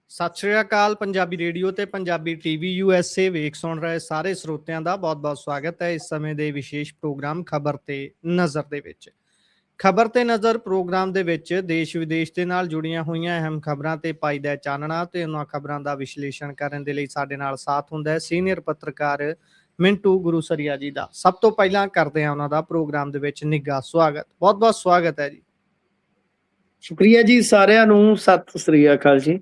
ਸਤਿ ਸ਼੍ਰੀ ਅਕਾਲ। ਪੰਜਾਬੀ ਰੇਡੀਓ ਤੇ Punjabi TV USA ਵੇਖ ਸੁਣ ਰਹੇ ਸਾਰੇ ਸਰੋਤਿਆਂ ਦਾ ਬਹੁਤ-ਬਹੁਤ ਸਵਾਗਤ ਹੈ ਇਸ ਸਮੇਂ ਦੇ ਵਿਸ਼ੇਸ਼ ਪ੍ਰੋਗਰਾਮ ਖਬਰ ਤੇ ਨਜ਼ਰ ਦੇ ਵਿੱਚ। ਖਬਰ ਤੇ ਨਜ਼ਰ ਪ੍ਰੋਗਰਾਮ ਦੇ ਵਿੱਚ ਦੇਸ਼ ਵਿਦੇਸ਼ ਦੇ ਨਾਲ ਜੁੜੀਆਂ ਹੋਈਆਂ ਅਹਿਮ ਖਬਰਾਂ ਤੇ ਪਾਈਦਾ ਚਾਨਣਾ ਤੇ ਉਹਨਾਂ ਖਬਰਾਂ ਦਾ ਵਿਸ਼ਲੇਸ਼ਣ ਕਰਨ ਦੇ ਲਈ ਸਾਡੇ ਨਾਲ ਸਾਥ ਹੁੰਦਾ ਹੈ ਸੀਨੀਅਰ ਪੱਤਰਕਾਰ ਮਿੰਟੂ ਗੁਰੂਸਰੀਆ ਜੀ ਦਾ। ਸਭ ਤੋਂ ਪਹਿਲਾਂ ਕਰਦੇ ਹਾਂ ਉਹਨਾਂ ਦਾ ਪ੍ਰੋਗਰਾਮ ਦੇ ਵਿੱਚ ਨਿੱਘਾ ਸਵਾਗਤ। ਬਹੁਤ-ਬਹੁਤ ਸਵਾਗਤ ਹੈ ਜੀ। ਸ਼ੁਕਰੀਆ ਜੀ ਸਾਰਿਆਂ ਨੂੰ। ਸਤਿ ਸ੍ਰੀ ਅਕਾਲ ਜੀ।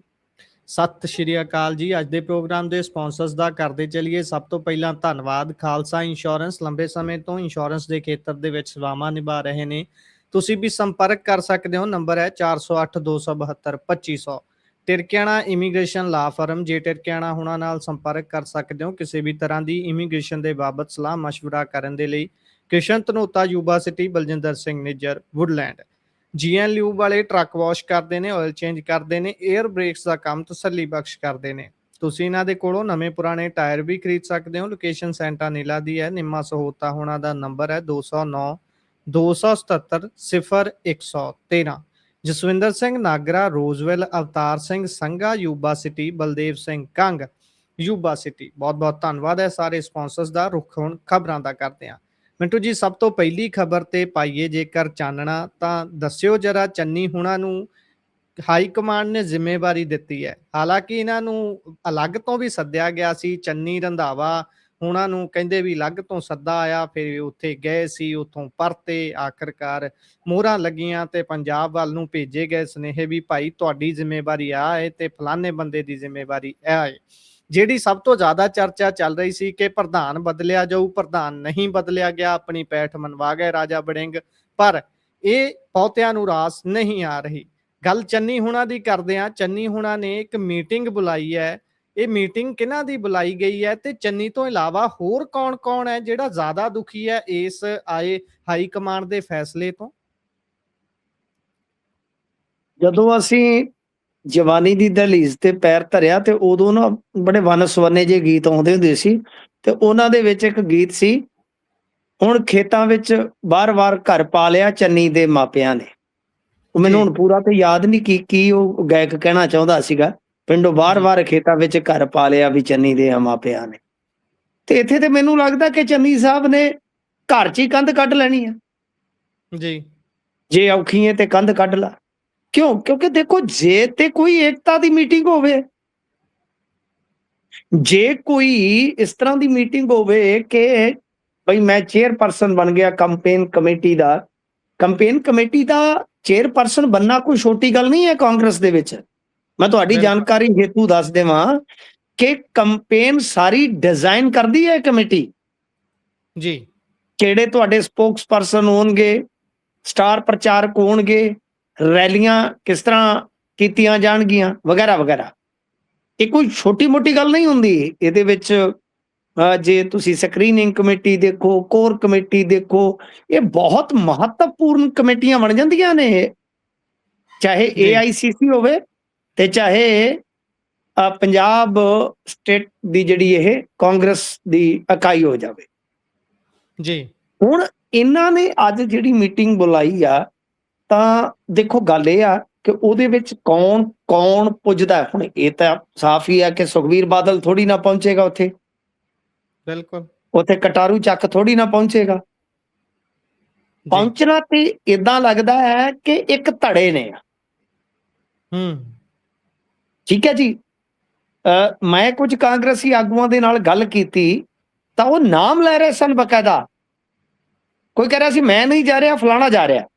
ਸਤਿ ਸ਼੍ਰੀ ਅਕਾਲ ਜੀ। ਅੱਜ ਦੇ ਪ੍ਰੋਗਰਾਮ ਦੇ ਸਪਾਂਸਰਸ ਦਾ ਕਰਦੇ ਚੱਲੀਏ। ਸਭ ਤੋਂ ਪਹਿਲਾਂ ਧੰਨਵਾਦ ਖਾਲਸਾ ਇੰਸ਼ੋਰੈਂਸ, ਲੰਬੇ ਸਮੇਂ ਤੋਂ ਇੰਸ਼ੋਰੈਂਸ ਦੇ ਖੇਤਰ ਦੇ ਵਿੱਚ ਸੇਵਾਵਾਂ ਨਿਭਾ ਰਹੇ ਨੇ। ਤੁਸੀਂ ਵੀ ਸੰਪਰਕ ਕਰ ਸਕਦੇ ਹੋ। ਨੰਬਰ ਹੈ 408 272 2500। ਟਿਰਕਿਆਣਾ ਇਮੀਗ੍ਰੇਸ਼ਨ ਲਾ ਫਰਮ, ਜੇ ਟਿਰਕਿਆਣਾ ਹੁਣਾਂ ਨਾਲ ਸੰਪਰਕ ਕਰ ਸਕਦੇ ਹੋ ਕਿਸੇ ਵੀ ਤਰ੍ਹਾਂ ਦੀ ਇਮੀਗ੍ਰੇਸ਼ਨ ਦੇ ਬਾਬਤ ਸਲਾਹ ਮਸ਼ਵਰਾ ਕਰਨ ਦੇ ਲਈ। Krishan Dhanota, Yuba City, Baljinder Singh Nijjar, Woodland. GNLU ਵਾਲੇ ਟਰੱਕ ਵਾਸ਼ ਕਰਦੇ ਨੇ, ਆਇਲ ਚੇਂਜ ਕਰਦੇ ਨੇ, 에ਅਰ ਬ੍ਰੇਕਸ ਦਾ ਕੰਮ ਤਸੱਲੀ ਬਖਸ਼ ਕਰਦੇ ਨੇ। ਤੁਸੀਂ ਇਹਨਾਂ ਦੇ ਕੋਲੋਂ ਨਵੇਂ ਪੁਰਾਣੇ ਟਾਇਰ ਵੀ ਖਰੀਦ ਸਕਦੇ ਹੋ। ਲੋਕੇਸ਼ਨ ਸੈਂਟਾ ਨੀਲਾ ਦੀ ਹੈ। ਨਿੰਮਾ ਸਹੋਤਾ ਹੋਣਾ ਦਾ ਨੰਬਰ ਹੈ 209 277 0113। Jaswinder Singh Nagra, Roseville, Avtar Singh Sangha, Yuba City, Baldev Singh Kang, Yuba City. ਬਹੁਤ ਬਹੁਤ ਧੰਨਵਾਦ ਹੈ ਸਾਰੇ ਸਪਾਂਸਰਸ ਦਾ। ਰੁੱਖ ਹੁਣ ਖਬਰਾਂ ਦਾ ਕਰਦੇ ਹਾਂ। ਮਿੰਟੂ ਜੀ, ਸਭ ਤੋਂ ਪਹਿਲੀ ਖਬਰ ਤੇ ਪਾਈਏ ਜੇਕਰ ਚਾਨਣਾ ਤਾਂ ਦੱਸਿਓ ਜਰਾ, ਚੰਨੀ ਹੁਣਾਂ ਨੂੰ ਹਾਈ ਕਮਾਂਡ ਨੇ ਜ਼ਿੰਮੇਵਾਰੀ ਦਿੱਤੀ ਹੈ। ਹਾਲਾਂਕਿ ਇਹਨਾਂ ਨੂੰ ਅਲੱਗ ਤੋਂ ਵੀ ਸੱਦਿਆ ਗਿਆ ਸੀ। ਚੰਨੀ ਰੰਧਾਵਾ ਹੁਣਾਂ ਨੂੰ ਕਹਿੰਦੇ ਵੀ ਅਲੱਗ ਤੋਂ ਸੱਦਾ ਆਇਆ, ਫਿਰ ਉੱਥੇ ਗਏ ਸੀ, ਉੱਥੋਂ ਪਰਤੇ, ਆਖਰਕਾਰ ਮੋਹਰਾਂ ਲੱਗੀਆਂ ਤੇ ਪੰਜਾਬ ਵੱਲ ਨੂੰ ਭੇਜੇ ਗਏ ਸੁਨੇਹੇ ਵੀ ਭਾਈ ਤੁਹਾਡੀ ਜ਼ਿੰਮੇਵਾਰੀ ਆ ਹੈ ਤੇ ਫਲਾਣੇ ਬੰਦੇ ਦੀ ਜ਼ਿੰਮੇਵਾਰੀ ਇਹ ਹੈ। ਜਿਹੜੀ ਸਭ ਤੋਂ ਜ਼ਿਆਦਾ ਚਰਚਾ ਚੱਲ ਰਹੀ ਸੀ ਕਿ ਪ੍ਰਧਾਨ ਬਦਲਿਆ ਜਾਊ, ਪ੍ਰਧਾਨ ਨਹੀਂ ਬਦਲਿਆ ਗਿਆ, ਆਪਣੀ ਪੈਠ ਮਨਵਾ ਗਏ ਰਾਜਾ ਵੜਿੰਗ, ਪਰ ਇਹ ਬਹੁਤਿਆਂ ਨੂੰ ਰਾਸ ਨਹੀਂ ਆ ਰਹੀ। ਗੱਲ ਚੰਨੀ ਹੁਣਾਂ ਦੀ ਕਰਦੇ ਆ। ਚੰਨੀ ਹੁਣਾਂ ਨੇ ਇੱਕ ਮੀਟਿੰਗ ਬੁਲਾਈ ਹੈ। ਇਹ ਮੀਟਿੰਗ ਕਿਹਨਾਂ ਦੀ ਬੁਲਾਈ ਗਈ ਹੈ ਤੇ ਚੰਨੀ ਤੋਂ ਇਲਾਵਾ ਹੋਰ ਕੌਣ-ਕੌਣ ਹੈ ਜਿਹੜਾ ਜ਼ਿਆਦਾ ਦੁਖੀ ਹੈ ਇਸ ਆਏ ਹਾਈ ਕਮਾਂਡ ਦੇ ਫੈਸਲੇ ਤੋਂ? ਜਦੋਂ ਅਸੀਂ ਜਵਾਨੀ ਦੀ ਦਹਲੀਜ਼ ਤੇ ਪੈਰ ਧਰਿਆ ਤੇ ਉਦੋਂ ਨਾ ਬੜੇ ਵੰਨ ਸੁਵੰਨੇ ਜਿਹੇ ਗੀਤ ਆਉਂਦੇ ਹੁੰਦੇ ਸੀ ਤੇ ਉਹਨਾਂ ਦੇ ਵਿੱਚ ਇੱਕ ਗੀਤ ਸੀ, ਹੁਣ ਖੇਤਾਂ ਵਿੱਚ ਬਾਰ-ਬਾਰ ਘਰ ਪਾ ਲਿਆ ਚੰਨੀ ਦੇ ਮਾਪਿਆਂ ਨੇ। ਉਹ ਮੈਨੂੰ ਹੁਣ ਪੂਰਾ ਤੇ ਯਾਦ ਨਹੀਂ ਕੀ ਉਹ ਗਾਇਕ ਕਹਿਣਾ ਚਾਹੁੰਦਾ ਸੀਗਾ। ਪਿੰਡੋਂ ਬਾਰ-ਬਾਰ ਖੇਤਾਂ ਵਿੱਚ ਘਰ ਪਾ ਲਿਆ ਵੀ ਚੰਨੀ ਦੇ ਮਾਪਿਆਂ ਨੇ। ਤੇ ਇੱਥੇ ਤੇ ਮੈਨੂੰ ਲੱਗਦਾ ਕਿ ਚੰਨੀ ਸਾਹਿਬ ਨੇ ਘਰ 'ਚ ਹੀ ਕੰਧ ਕੱਢ ਲੈਣੀ ਆ ਜੀ। ਜੇ ਔਖੀ ਹੈ ਤੇ ਕੰਧ ਕੱਢ ਲਾ। ਕਿਉਂ? ਕਿਉਂਕਿ ਦੇਖੋ, ਜੇ ਤੇ ਕੋਈ ਏਕਤਾ ਦੀ ਮੀਟਿੰਗ ਹੋਵੇ, ਜੇ ਕੋਈ ਇਸ ਤਰ੍ਹਾਂ ਦੀ ਮੀਟਿੰਗ ਹੋਵੇ ਕਿ ਬਈ ਮੈਂ ਚੇਅਰਪਰਸਨ ਬਣ ਗਿਆ ਕੰਪੇਨ ਕਮੇਟੀ ਦਾ ਚੇਅਰਪਰਸਨ ਬਣਨਾ ਕੋਈ ਛੋਟੀ ਗੱਲ ਨਹੀਂ ਹੈ ਕਾਂਗਰਸ ਦੇ ਵਿੱਚ। ਮੈਂ ਤੁਹਾਡੀ ਜਾਣਕਾਰੀ ਹੇਤੂ ਦੱਸ ਦੇਵਾਂ ਕਿ ਕੰਪੇਨ ਸਾਰੀ ਡਿਜ਼ਾਈਨ ਕਰਦੀ ਹੈ ਕਮੇਟੀ ਜੀ। ਕਿਹੜੇ ਤੁਹਾਡੇ ਸਪੋਕਸਪਰਸਨ ਹੋਣਗੇ, ਸਟਾਰ ਪ੍ਰਚਾਰਕ ਹੋਣਗੇ, ਰੈਲੀਆਂ ਕਿਸ ਤਰ੍ਹਾਂ ਕੀਤੀਆਂ ਜਾਣਗੀਆਂ ਵਗੈਰਾ ਵਗੈਰਾ। ਇਹ ਕੋਈ ਛੋਟੀ ਮੋਟੀ ਗੱਲ ਨਹੀਂ ਹੁੰਦੀ। ਇਹਦੇ ਵਿੱਚ ਜੇ ਤੁਸੀਂ ਸਕਰੀਨਿੰਗ ਕਮੇਟੀ ਦੇਖੋ, ਕੋਰ ਕਮੇਟੀ ਦੇਖੋ, ਇਹ ਬਹੁਤ ਮਹੱਤਵਪੂਰਨ ਕਮੇਟੀਆਂ ਬਣ ਜਾਂਦੀਆਂ ਨੇ। ਚਾਹੇ AICC ਹੋਵੇ ਤੇ ਚਾਹੇ ਪੰਜਾਬ ਸਟੇਟ ਦੀ ਜਿਹੜੀ ਇਹ ਕਾਂਗਰਸ ਦੀ ਇਕਾਈ ਹੋ ਜਾਵੇ ਜੀ। ਹੁਣ ਇਹਨਾਂ ਨੇ ਅੱਜ ਜਿਹੜੀ ਮੀਟਿੰਗ ਬੁਲਾਈ ਆ ਤਾਂ ਦੇਖੋ ਗੱਲ ਇਹ ਆ ਕਿ ਉਹਦੇ ਵਿੱਚ ਕੌਣ ਪੁੱਜਦਾ। ਹੁਣ ਇਹ ਤਾਂ ਸਾਫ਼ ਹੀ ਆ ਕਿ ਸੁਖਬੀਰ ਬਾਦਲ ਥੋੜੀ ਨਾ ਪਹੁੰਚੇਗਾ ਉੱਥੇ। ਬਿਲਕੁਲ। ਉੱਥੇ ਕਟਾਰੂ ਚੱਕ ਥੋੜੀ ਨਾ ਪਹੁੰਚੇਗਾ। ਪਹੁੰਚਣਾ ਤੇ ਏਦਾਂ ਲੱਗਦਾ ਹੈ ਕਿ ਇੱਕ ਧੜੇ ਨੇ। ਠੀਕ ਹੈ ਜੀ। ਮੈਂ ਕੁਝ ਕਾਂਗਰਸੀ ਆਗੂਆਂ ਦੇ ਨਾਲ ਗੱਲ ਕੀਤੀ ਤਾਂ ਉਹ ਨਾਮ ਲੈ ਰਹੇ ਸਨ ਬਕਾਇਦਾ। ਕੋਈ ਕਹਿ ਰਿਹਾ ਸੀ ਮੈਂ ਨਹੀਂ ਜਾ ਰਿਹਾ, ਫਲਾਣਾ ਜਾ ਰਿਹਾ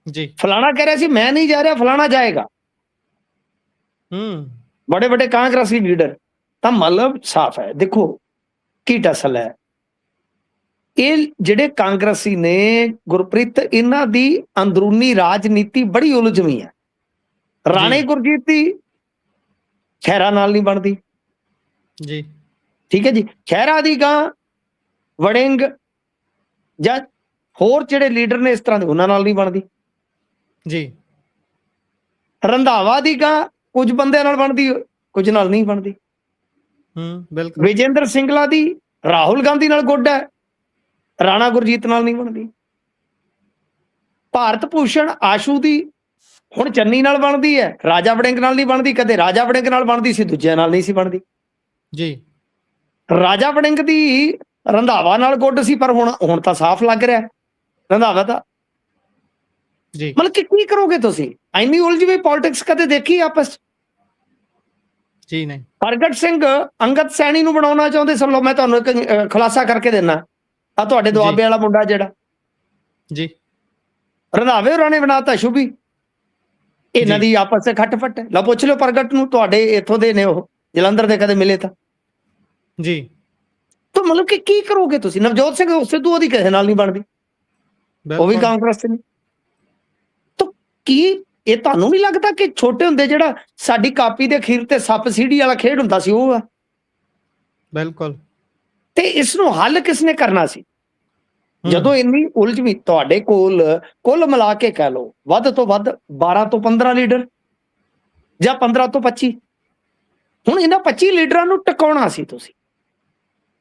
ਜੀ। ਫਲਾਣਾ ਕਹਿ ਰਿਹਾ ਸੀ ਮੈਂ ਨਹੀਂ ਜਾ ਰਿਹਾ, ਫਲਾਣਾ ਜਾਏਗਾ। ਬੜੇ ਵੱਡੇ ਕਾਂਗਰਸੀ ਲੀਡਰ। ਤਾਂ ਮਤਲਬ ਸਾਫ਼ ਹੈ। ਦੇਖੋ ਕੀ ਟਸਲ ਹੈ। ਇਹ ਜਿਹੜੇ ਕਾਂਗਰਸੀ ਨੇ ਗੁਰਪ੍ਰੀਤ, ਇਹਨਾਂ ਦੀ ਅੰਦਰੂਨੀ ਰਾਜਨੀਤੀ ਬੜੀ ਉਲਝਵੀਂ ਹੈ। ਰਾਣੇ ਗੁਰਜੀਤ ਦੀ ਖਹਿਰਾ ਨਾਲ ਨਹੀਂ ਬਣਦੀ ਜੀ। ਠੀਕ ਹੈ ਜੀ। ਖਹਿਰਾ ਦੀ ਗਾਂ ਵੜਿੰਗ ਜਾਂ ਹੋਰ ਜਿਹੜੇ ਲੀਡਰ ਨੇ ਇਸ ਤਰ੍ਹਾਂ ਦੇ ਉਹਨਾਂ ਨਾਲ ਨਹੀਂ ਬਣਦੀ ਜੀ। ਰੰਧਾਵਾ ਦੀ ਗਾਂ ਕੁਝ ਬੰਦਿਆਂ ਨਾਲ ਬਣਦੀ, ਕੁਝ ਨਾਲ ਨਹੀਂ ਬਣਦੀ। ਬਿਲਕੁਲ। ਵਿਜੇਂਦਰ ਸਿੰਗਲਾ ਦੀ ਰਾਹੁਲ ਗਾਂਧੀ ਨਾਲ ਗੁੱਡ ਹੈ, ਰਾਣਾ ਗੁਰਜੀਤ ਨਾਲ ਨਹੀਂ ਬਣਦੀ। ਭਾਰਤ ਭੂਸ਼ਣ ਆਸ਼ੂ ਦੀ ਹੁਣ ਚੰਨੀ ਨਾਲ ਬਣਦੀ ਹੈ, ਰਾਜਾ ਵੜਿੰਗ ਨਾਲ ਨਹੀਂ ਬਣਦੀ। ਕਦੇ ਰਾਜਾ ਵੜਿੰਗ ਨਾਲ ਬਣਦੀ ਸੀ, ਦੂਜਿਆਂ ਨਾਲ ਨਹੀਂ ਸੀ ਬਣਦੀ। ਜੀ ਰਾਜਾ ਵੜਿੰਗ ਦੀ ਰੰਧਾਵਾ ਨਾਲ ਗੁੱਡ ਸੀ, ਪਰ ਹੁਣ ਤਾਂ ਸਾਫ਼ ਲੱਗ ਰਿਹਾ ਰੰਧਾਵਾ ਦਾ। ਜੀ ਮਤਲਬ ਕਿ ਕੀ ਕਰੋਗੇ ਤੁਸੀਂ? ਇੰਨੀ ਉਲਝੀ ਹੋਈ ਪੋਲਿਟਿਕਸ ਕਦੇ ਦੇਖੀ ਆਪਸ 'ਚ? ਜੀ ਨਹੀਂ ਪ੍ਰਗਟ ਸਿੰਘ ਅੰਗਦ ਸੈਣੀ ਨੂੰ ਬਣਾਉਣਾ ਚਾਹੁੰਦੇ ਸਨ। ਲੋ ਮੈਂ ਤੁਹਾਨੂੰ ਇੱਕ ਖੁਲਾਸਾ ਕਰਕੇ ਦਿੰਦਾ, ਆ ਤੁਹਾਡੇ ਦੁਆਬੇ ਵਾਲਾ ਮੁੰਡਾ ਜਿਹੜਾ ਜੀ ਰੰਧਾਵੇ ਹੋਰਾਂ ਨੇ ਬਣਾਤਾ ਸ਼ੁਭੀ। ਇਹਨਾਂ ਦੀ ਆਪਸ 'ਚ ਖੱਟ-ਫੱਟ ਹੈ। ਲਓ ਪੁੱਛ ਲਿਓ ਪ੍ਰਗਟ ਨੂੰ, ਤੁਹਾਡੇ ਇੱਥੋਂ ਦੇ ਨੇ, ਉਹ ਜਲੰਧਰ ਦੇ, ਕਦੇ ਮਿਲੇ ਤਾਂ। ਜੀ ਤਾਂ ਮਤਲਬ ਕਿ ਕੀ ਕਰੋਗੇ ਤੁਸੀਂ? ਨਵਜੋਤ ਸਿੰਘ ਸਿੱਧੂ ਉਹਦੀ ਕਿਸੇ ਨਾਲ ਨਹੀਂ ਬਣਦੀ, ਉਹ ਵੀ ਕਾਂਗਰਸ 'ਚ ਨਹੀਂ। ਤਾਂ ਕੀ ਇਹ ਤੁਹਾਨੂੰ ਨਹੀਂ ਲੱਗਦਾ ਕਿ ਛੋਟੇ ਹੁੰਦੇ ਜਿਹੜਾ ਸਾਡੀ ਕਾਪੀ ਦੇ ਅਖੀਰ ਤੇ ਸੱਪ ਸੀੜੀ ਵਾਲਾ ਖੇਡ ਹੁੰਦਾ ਸੀ, ਉਹ ਆ? ਬਿਲਕੁਲ। ਤੇ ਇਸ ਨੂੰ ਹੱਲ ਕਿਸ ਨੇ ਕਰਨਾ ਸੀ? ਜਦੋਂ ਇੰਨੀ ਉਲਝਵੀਂ ਤੁਹਾਡੇ ਕੋਲ ਕੁੱਲ ਮਿਲਾ ਕੇ ਕਹਿ ਲਓ ਵੱਧ ਤੋਂ ਵੱਧ 12 ਤੋਂ 15 ਲੀਡਰ ਜਾਂ 15 ਤੋਂ 25। ਹੁਣ ਇਹਨਾਂ 25 ਲੀਡਰਾਂ ਨੂੰ ਟਿਕਾਉਣਾ ਸੀ ਤੁਸੀਂ।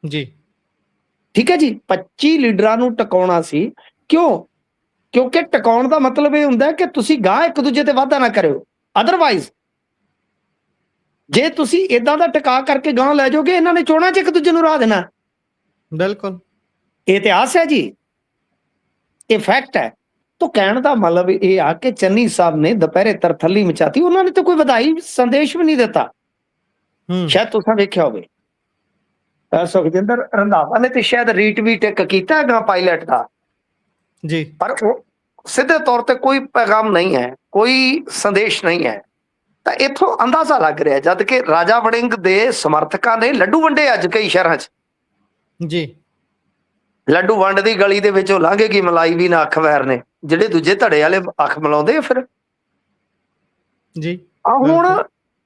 ਜੀ ਠੀਕ ਹੈ ਜੀ, 25 ਲੀਡਰਾਂ ਨੂੰ ਟਿਕਾਉਣਾ ਸੀ। ਕਿਉਂ? ਕਿਉਂਕਿ ਟਿਕਾਉਣ ਦਾ ਮਤਲਬ ਇਹ ਹੁੰਦਾ ਕਿ ਤੁਸੀਂ ਗਾਂ ਇੱਕ ਦੂਜੇ ਤੇ ਵਾਧਾ ਨਾ ਕਰਿਓ। ਅਦਰਵਾਈਜ਼ ਜੇ ਤੁਸੀਂ ਇਦਾਂ ਦਾ ਟਿਕਾ ਕਰਕੇ ਗਾਂ ਲੈ ਜਾਓਗੇ, ਇਹਨਾਂ ਨੇ ਚੋਣਾਂ 'ਚ ਇੱਕ ਦੂਜੇ ਨੂੰ ਰਾਹ ਦੇਣਾ। ਬਿਲਕੁਲ ਇਹ ਇਤਿਹਾਸ ਹੈ ਜੀ, ਇਹ ਫੈਕਟ ਹੈ। ਤਾਂ ਕਹਿਣ ਦਾ ਮਤਲਬ ਇਹ ਆ ਕਿ ਚੰਨੀ ਸਾਹਿਬ ਨੇ ਦੁਪਹਿਰੇ ਤਰਥੱਲੀ ਮਚਾਤੀ। ਉਹਨਾਂ ਨੇ ਤਾਂ ਕੋਈ ਵਧਾਈ ਸੰਦੇਸ਼ ਵੀ ਨਹੀਂ ਦਿੱਤਾ। ਸ਼ਾਇਦ ਤੁਸੀਂ ਵੇਖਿਆ ਹੋਵੇ, ਸੁਖਜਿੰਦਰ ਰੰਧਾਵਾ ਨੇ ਤੇ ਸ਼ਾਇਦ ਰੀਟਵੀਟ ਇੱਕ ਕੀਤਾ ਹੈਗਾ ਪਾਇਲਟ ਦਾ, ਜੀ ਪਰ ਉਹ ਸਿੱਧੇ ਤੌਰ ਤੇ ਕੋਈ ਪੈਗਾਮ ਨਹੀਂ ਹੈ, ਕੋਈ ਸੰਦੇਸ਼ ਨਹੀਂ ਹੈ। ਤਾਂ ਇੱਥੋਂ ਅੰਦਾਜ਼ਾ ਲੱਗ ਰਿਹਾ, ਜਦ ਕਿ ਰਾਜਾ ਵੜਿੰਗ ਦੇ ਸਮਰਥਕਾਂ ਨੇ ਲੱਡੂ ਵੰਡੇ ਅੱਜ ਕਈ ਸ਼ਹਿਰਾਂ 'ਚ। ਜੀ ਲੱਡੂ ਵੰਡ ਦੀ ਗਲੀ ਦੇ ਵਿੱਚੋਂ ਲੰਘੇਗੀ ਮਲਾਈ ਵੀ ਨਾ ਅੱਖ ਵੈਰ ਨੇ, ਜਿਹੜੇ ਦੂਜੇ ਧੜੇ ਵਾਲੇ ਅੱਖ ਮਲਾਉਂਦੇ। ਫਿਰ ਜੀ ਹੁਣ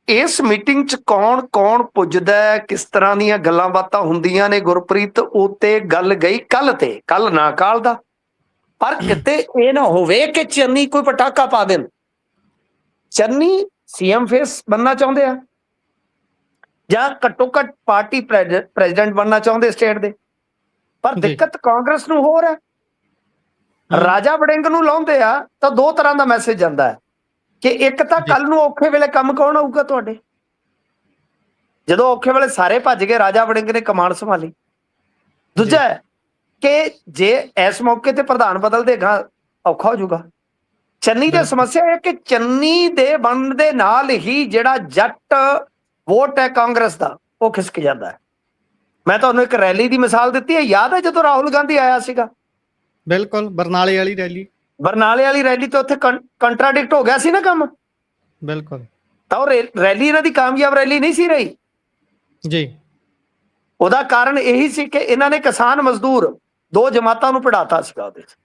ਇਸ ਮੀਟਿੰਗ 'ਚ ਕੌਣ ਕੌਣ ਪੁੱਜਦਾ, ਕਿਸ ਤਰ੍ਹਾਂ ਦੀਆਂ ਗੱਲਾਂ ਬਾਤਾਂ ਹੁੰਦੀਆਂ ਨੇ, ਗੁਰਪ੍ਰੀਤ ਉੱਤੇ ਗੱਲ ਗਈ ਕੱਲ ਨਾ ਕਾਲ ਦਾ। ਪਰ ਕਿਤੇ ਇਹ ਨਾ ਹੋਵੇ ਕਿ ਚੰਨੀ ਕੋਈ ਪਟਾਕਾ ਪਾ ਦੇਣ। ਚੰਨੀ ਸੀਐਮ ਫੇਸ ਬਣਨਾ ਚਾਹੁੰਦੇ ਆ, ਜਾਂ ਘੱਟੋ ਘੱਟ ਪਾਰਟੀ ਪ੍ਰੈਜ਼ੀਡੈਂਟ ਬਣਨਾ ਚਾਹੁੰਦੇ ਸਟੇਟ ਦੇ। ਪਰ ਦਿੱਕਤ ਕਾਂਗਰਸ ਨੂੰ ਹੋਰ ਹੈ। ਰਾਜਾ ਵੜਿੰਗ ਨੂੰ ਲਾਉਂਦੇ ਆ ਤਾਂ ਦੋ ਤਰ੍ਹਾਂ ਦਾ ਮੈਸੇਜ ਜਾਂਦਾ ਹੈ ਕਿ ਇੱਕ ਤਾਂ ਕੱਲ ਨੂੰ ਔਖੇ ਵੇਲੇ ਕੰਮ ਕੌਣ ਆਊਗਾ ਤੁਹਾਡੇ? ਜਦੋਂ ਔਖੇ ਵੇਲੇ ਸਾਰੇ ਭੱਜ ਗਏ, ਰਾਜਾ ਵੜਿੰਗ ਨੇ ਕਮਾਂਡ ਸੰਭਾਲੀ। ਦੂਜਾ ਹੈ ਕਿ ਜੇ ਇਸ ਮੌਕੇ ਤੇ ਪ੍ਰਧਾਨ ਬਦਲ ਦੇਗਾ, ਔਖਾ ਹੋ ਜਾਊਗਾ। ਚੰਨੀ ਦੀ ਸਮੱਸਿਆ ਹੈ ਕਿ ਚੰਨੀ ਦੇ ਬਣਨ ਦੇ ਨਾਲ ਹੀ ਜਿਹੜਾ ਜੱਟ ਵੋਟ ਹੈ ਕਾਂਗਰਸ ਦਾ, ਉਹ ਖਿਸਕ ਜਾਂਦਾ ਹੈ। ਮੈਂ ਤੁਹਾਨੂੰ ਇੱਕ ਰੈਲੀ ਦੀ ਮਿਸਾਲ ਦਿੱਤੀ ਹੈ, ਯਾਦ ਹੈ ਜਦੋਂ ਰਾਹੁਲ ਗਾਂਧੀ ਆਇਆ ਸੀਗਾ? ਬਿਲਕੁਲ, ਬਰਨਾਲੇ ਵਾਲੀ ਰੈਲੀ ਤੇ ਉੱਥੇ ਕੰਟਰਾਡਿਕਟ ਹੋ ਗਿਆ ਸੀ ਨਾ ਕੰਮ। ਬਿਲਕੁਲ। ਤਾਂ ਉਹ ਰੈਲੀ ਇਹਨਾਂ ਦੀ ਕਾਮਯਾਬ ਰੈਲੀ ਨਹੀਂ ਸੀ ਰਹੀ ਜੀ। ਉਹਦਾ ਕਾਰਨ ਇਹੀ ਸੀ ਕਿ ਇਹਨਾਂ ਨੇ ਕਿਸਾਨ ਮਜ਼ਦੂਰ ਦੋ ਜਮਾਤਾਂ ਨੂੰ ਪੜਾਤਾ ਸੀਗਾ ਉਹਦੇ 'ਚ।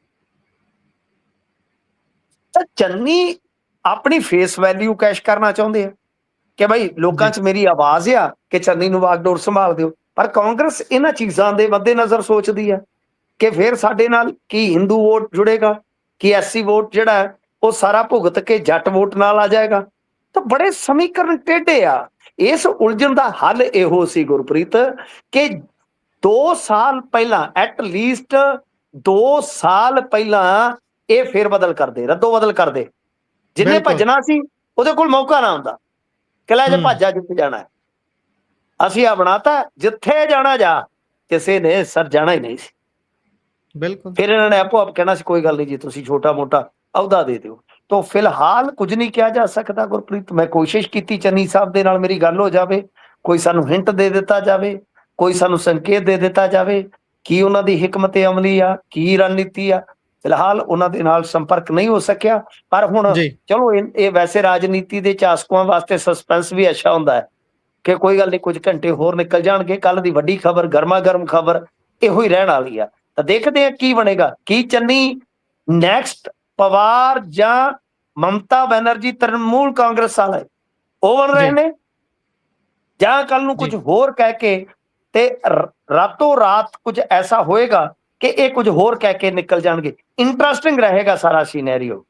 ਤਾਂ ਚੰਨੀ ਆਪਣੀ ਫੇਸ ਵੈਲਿਊ ਕੈਸ਼ ਕਰਨਾ ਚਾਹੁੰਦੇ ਆ ਕਿ ਭਾਈ ਲੋਕਾਂ 'ਚ ਮੇਰੀ ਆਵਾਜ਼ ਆ ਕਿ ਚੰਨੀ ਨੂੰ ਵਾਗਡੋਰ ਸੰਭਾਲ ਦਿਓ। ਪਰ ਕਾਂਗਰਸ ਇਹਨਾਂ ਚੀਜ਼ਾਂ ਦੇ ਮੱਦੇਨਜ਼ਰ ਸੋਚਦੀ ਹੈ ਕਿ ਫਿਰ ਸਾਡੇ ਨਾਲ ਕੀ ਹਿੰਦੂ ਵੋਟ ਜੁੜੇਗਾ, ਕੀ ਐਸਸੀ ਵੋਟ ਜਿਹੜਾ ਹੈ ਉਹ ਸਾਰਾ ਭੁਗਤ ਕੇ ਜੱਟ ਵੋਟ ਨਾਲ ਆ ਜਾਏਗਾ। ਤਾਂ ਬੜੇ ਸਮੀਕਰਨ ਟੇਢੇ ਆ। ਇਸ ਉਲਝਣ ਦਾ ਹੱਲ ਇਹੋ ਸੀ ਗੁਰਪ੍ਰੀਤ ਕਿ 2 ਸਾਲ ਪਹਿਲਾਂ, ਐਟ ਲੀਸਟ 2 ਸਾਲ ਪਹਿਲਾਂ ਇਹ ਫੇਰ ਬਦਲ ਕਰਦੇ, ਰੱਦੋ ਬਦਲ ਕਰਦੇ। ਜਿੰਨੇ ਭੱਜਣਾ ਸੀ ਉਹਦੇ ਕੋਲ ਮੌਕਾ ਨਾ ਹੁੰਦਾ ਕਿ ਲੈ ਜੇ ਭੱਜਾ ਜਿੱਥੇ ਜਾਣਾ ਹੈ। ਅਸੀਂ ਆ ਬਣਾਤਾ, ਜਿੱਥੇ ਜਾਣਾ ਜਾ, ਕਿਸੇ ਨੇ ਸਰ ਜਾਣਾ ਹੀ ਨਹੀਂ ਸੀ। ਬਿਲਕੁਲ। ਫਿਰ ਇਹਨਾਂ ਨੇ ਆਪੋ ਆਪ ਕਹਿਣਾ ਸੀ ਕੋਈ ਗੱਲ ਨਹੀਂ ਜੀ, ਤੁਸੀਂ ਛੋਟਾ ਮੋਟਾ ਅਹੁਦਾ ਦੇ ਦਿਓ। ਤਾਂ ਫਿਲਹਾਲ ਕੁਝ ਨਹੀਂ ਕਿਹਾ ਜਾ ਸਕਦਾ ਗੁਰਪ੍ਰੀਤ। ਮੈਂ ਕੋਸ਼ਿਸ਼ ਕੀਤੀ ਚੰਨੀ ਸਾਹਿਬ ਦੇ ਨਾਲ ਮੇਰੀ ਗੱਲ ਹੋ ਜਾਵੇ, ਕੋਈ ਸਾਨੂੰ ਹਿੰਟ ਦੇ ਦਿੱਤਾ ਜਾਵੇ, ਕੋਈ ਸਾਨੂੰ ਸੰਕੇਤ ਦੇ ਦਿੱਤਾ ਜਾਵੇ ਕੀ ਉਹਨਾਂ ਦੀ ਹਿਕਮਤ ਅਮਲੀ ਆ, ਕੀ ਰਣਨੀਤੀ ਆ। ਫਿਲਹਾਲ ਉਹਨਾਂ ਦੇ ਨਾਲ ਸੰਪਰਕ ਨਹੀਂ ਹੋ ਸਕਿਆ। ਪਰ ਹੁਣ ਚਲੋ ਇਹ ਵੈਸੇ ਰਾਜਨੀਤੀ ਦੇ ਚਾਸਕੂਆਂ ਵਾਸਤੇ ਸਸਪੈਂਸ ਵੀ ਅੱਛਾ ਹੁੰਦਾ ਹੈ ਕਿ ਕੋਈ ਗੱਲ ਨਹੀਂ, ਕੁਝ ਘੰਟੇ ਹੋਰ ਨਿਕਲ ਜਾਣਗੇ, ਕੱਲ ਦੀ ਵੱਡੀ ਖਬਰ, ਗਰਮਾ ਗਰਮ ਖਬਰ ਇਹੋ ਹੀ ਰਹਿਣ ਵਾਲੀ ਆ। ਤਾਂ ਦੇਖਦੇ ਆ ਕੀ ਬਣੇਗਾ। ਕੀ ਚੰਨੀ ਨੈਕਸਟ ਪਵਾਰ ਜਾਂ ਮਮਤਾ ਬੈਨਰਜੀ ਤ੍ਰਿਣਮੂਲ ਕਾਂਗਰਸ ਵਾਲੇ ਉਹ ਬਣ ਰਹੇ ਨੇ, ਜਾਂ ਕੱਲ ਨੂੰ ਕੁਝ ਹੋਰ ਕਹਿ ਕੇ ਤੇ ਰਾਤੋਂ ਰਾਤ ਕੁਝ ਐਸਾ ਹੋਏਗਾ ਕਿ ਇਹ ਕੁਝ ਹੋਰ ਕਹਿ ਕੇ ਨਿਕਲ ਜਾਣਗੇ। ਇੰਟਰਸਟਿੰਗ ਰਹੇਗਾ ਸਾਰਾ ਸੀਨੈਰੀਓ।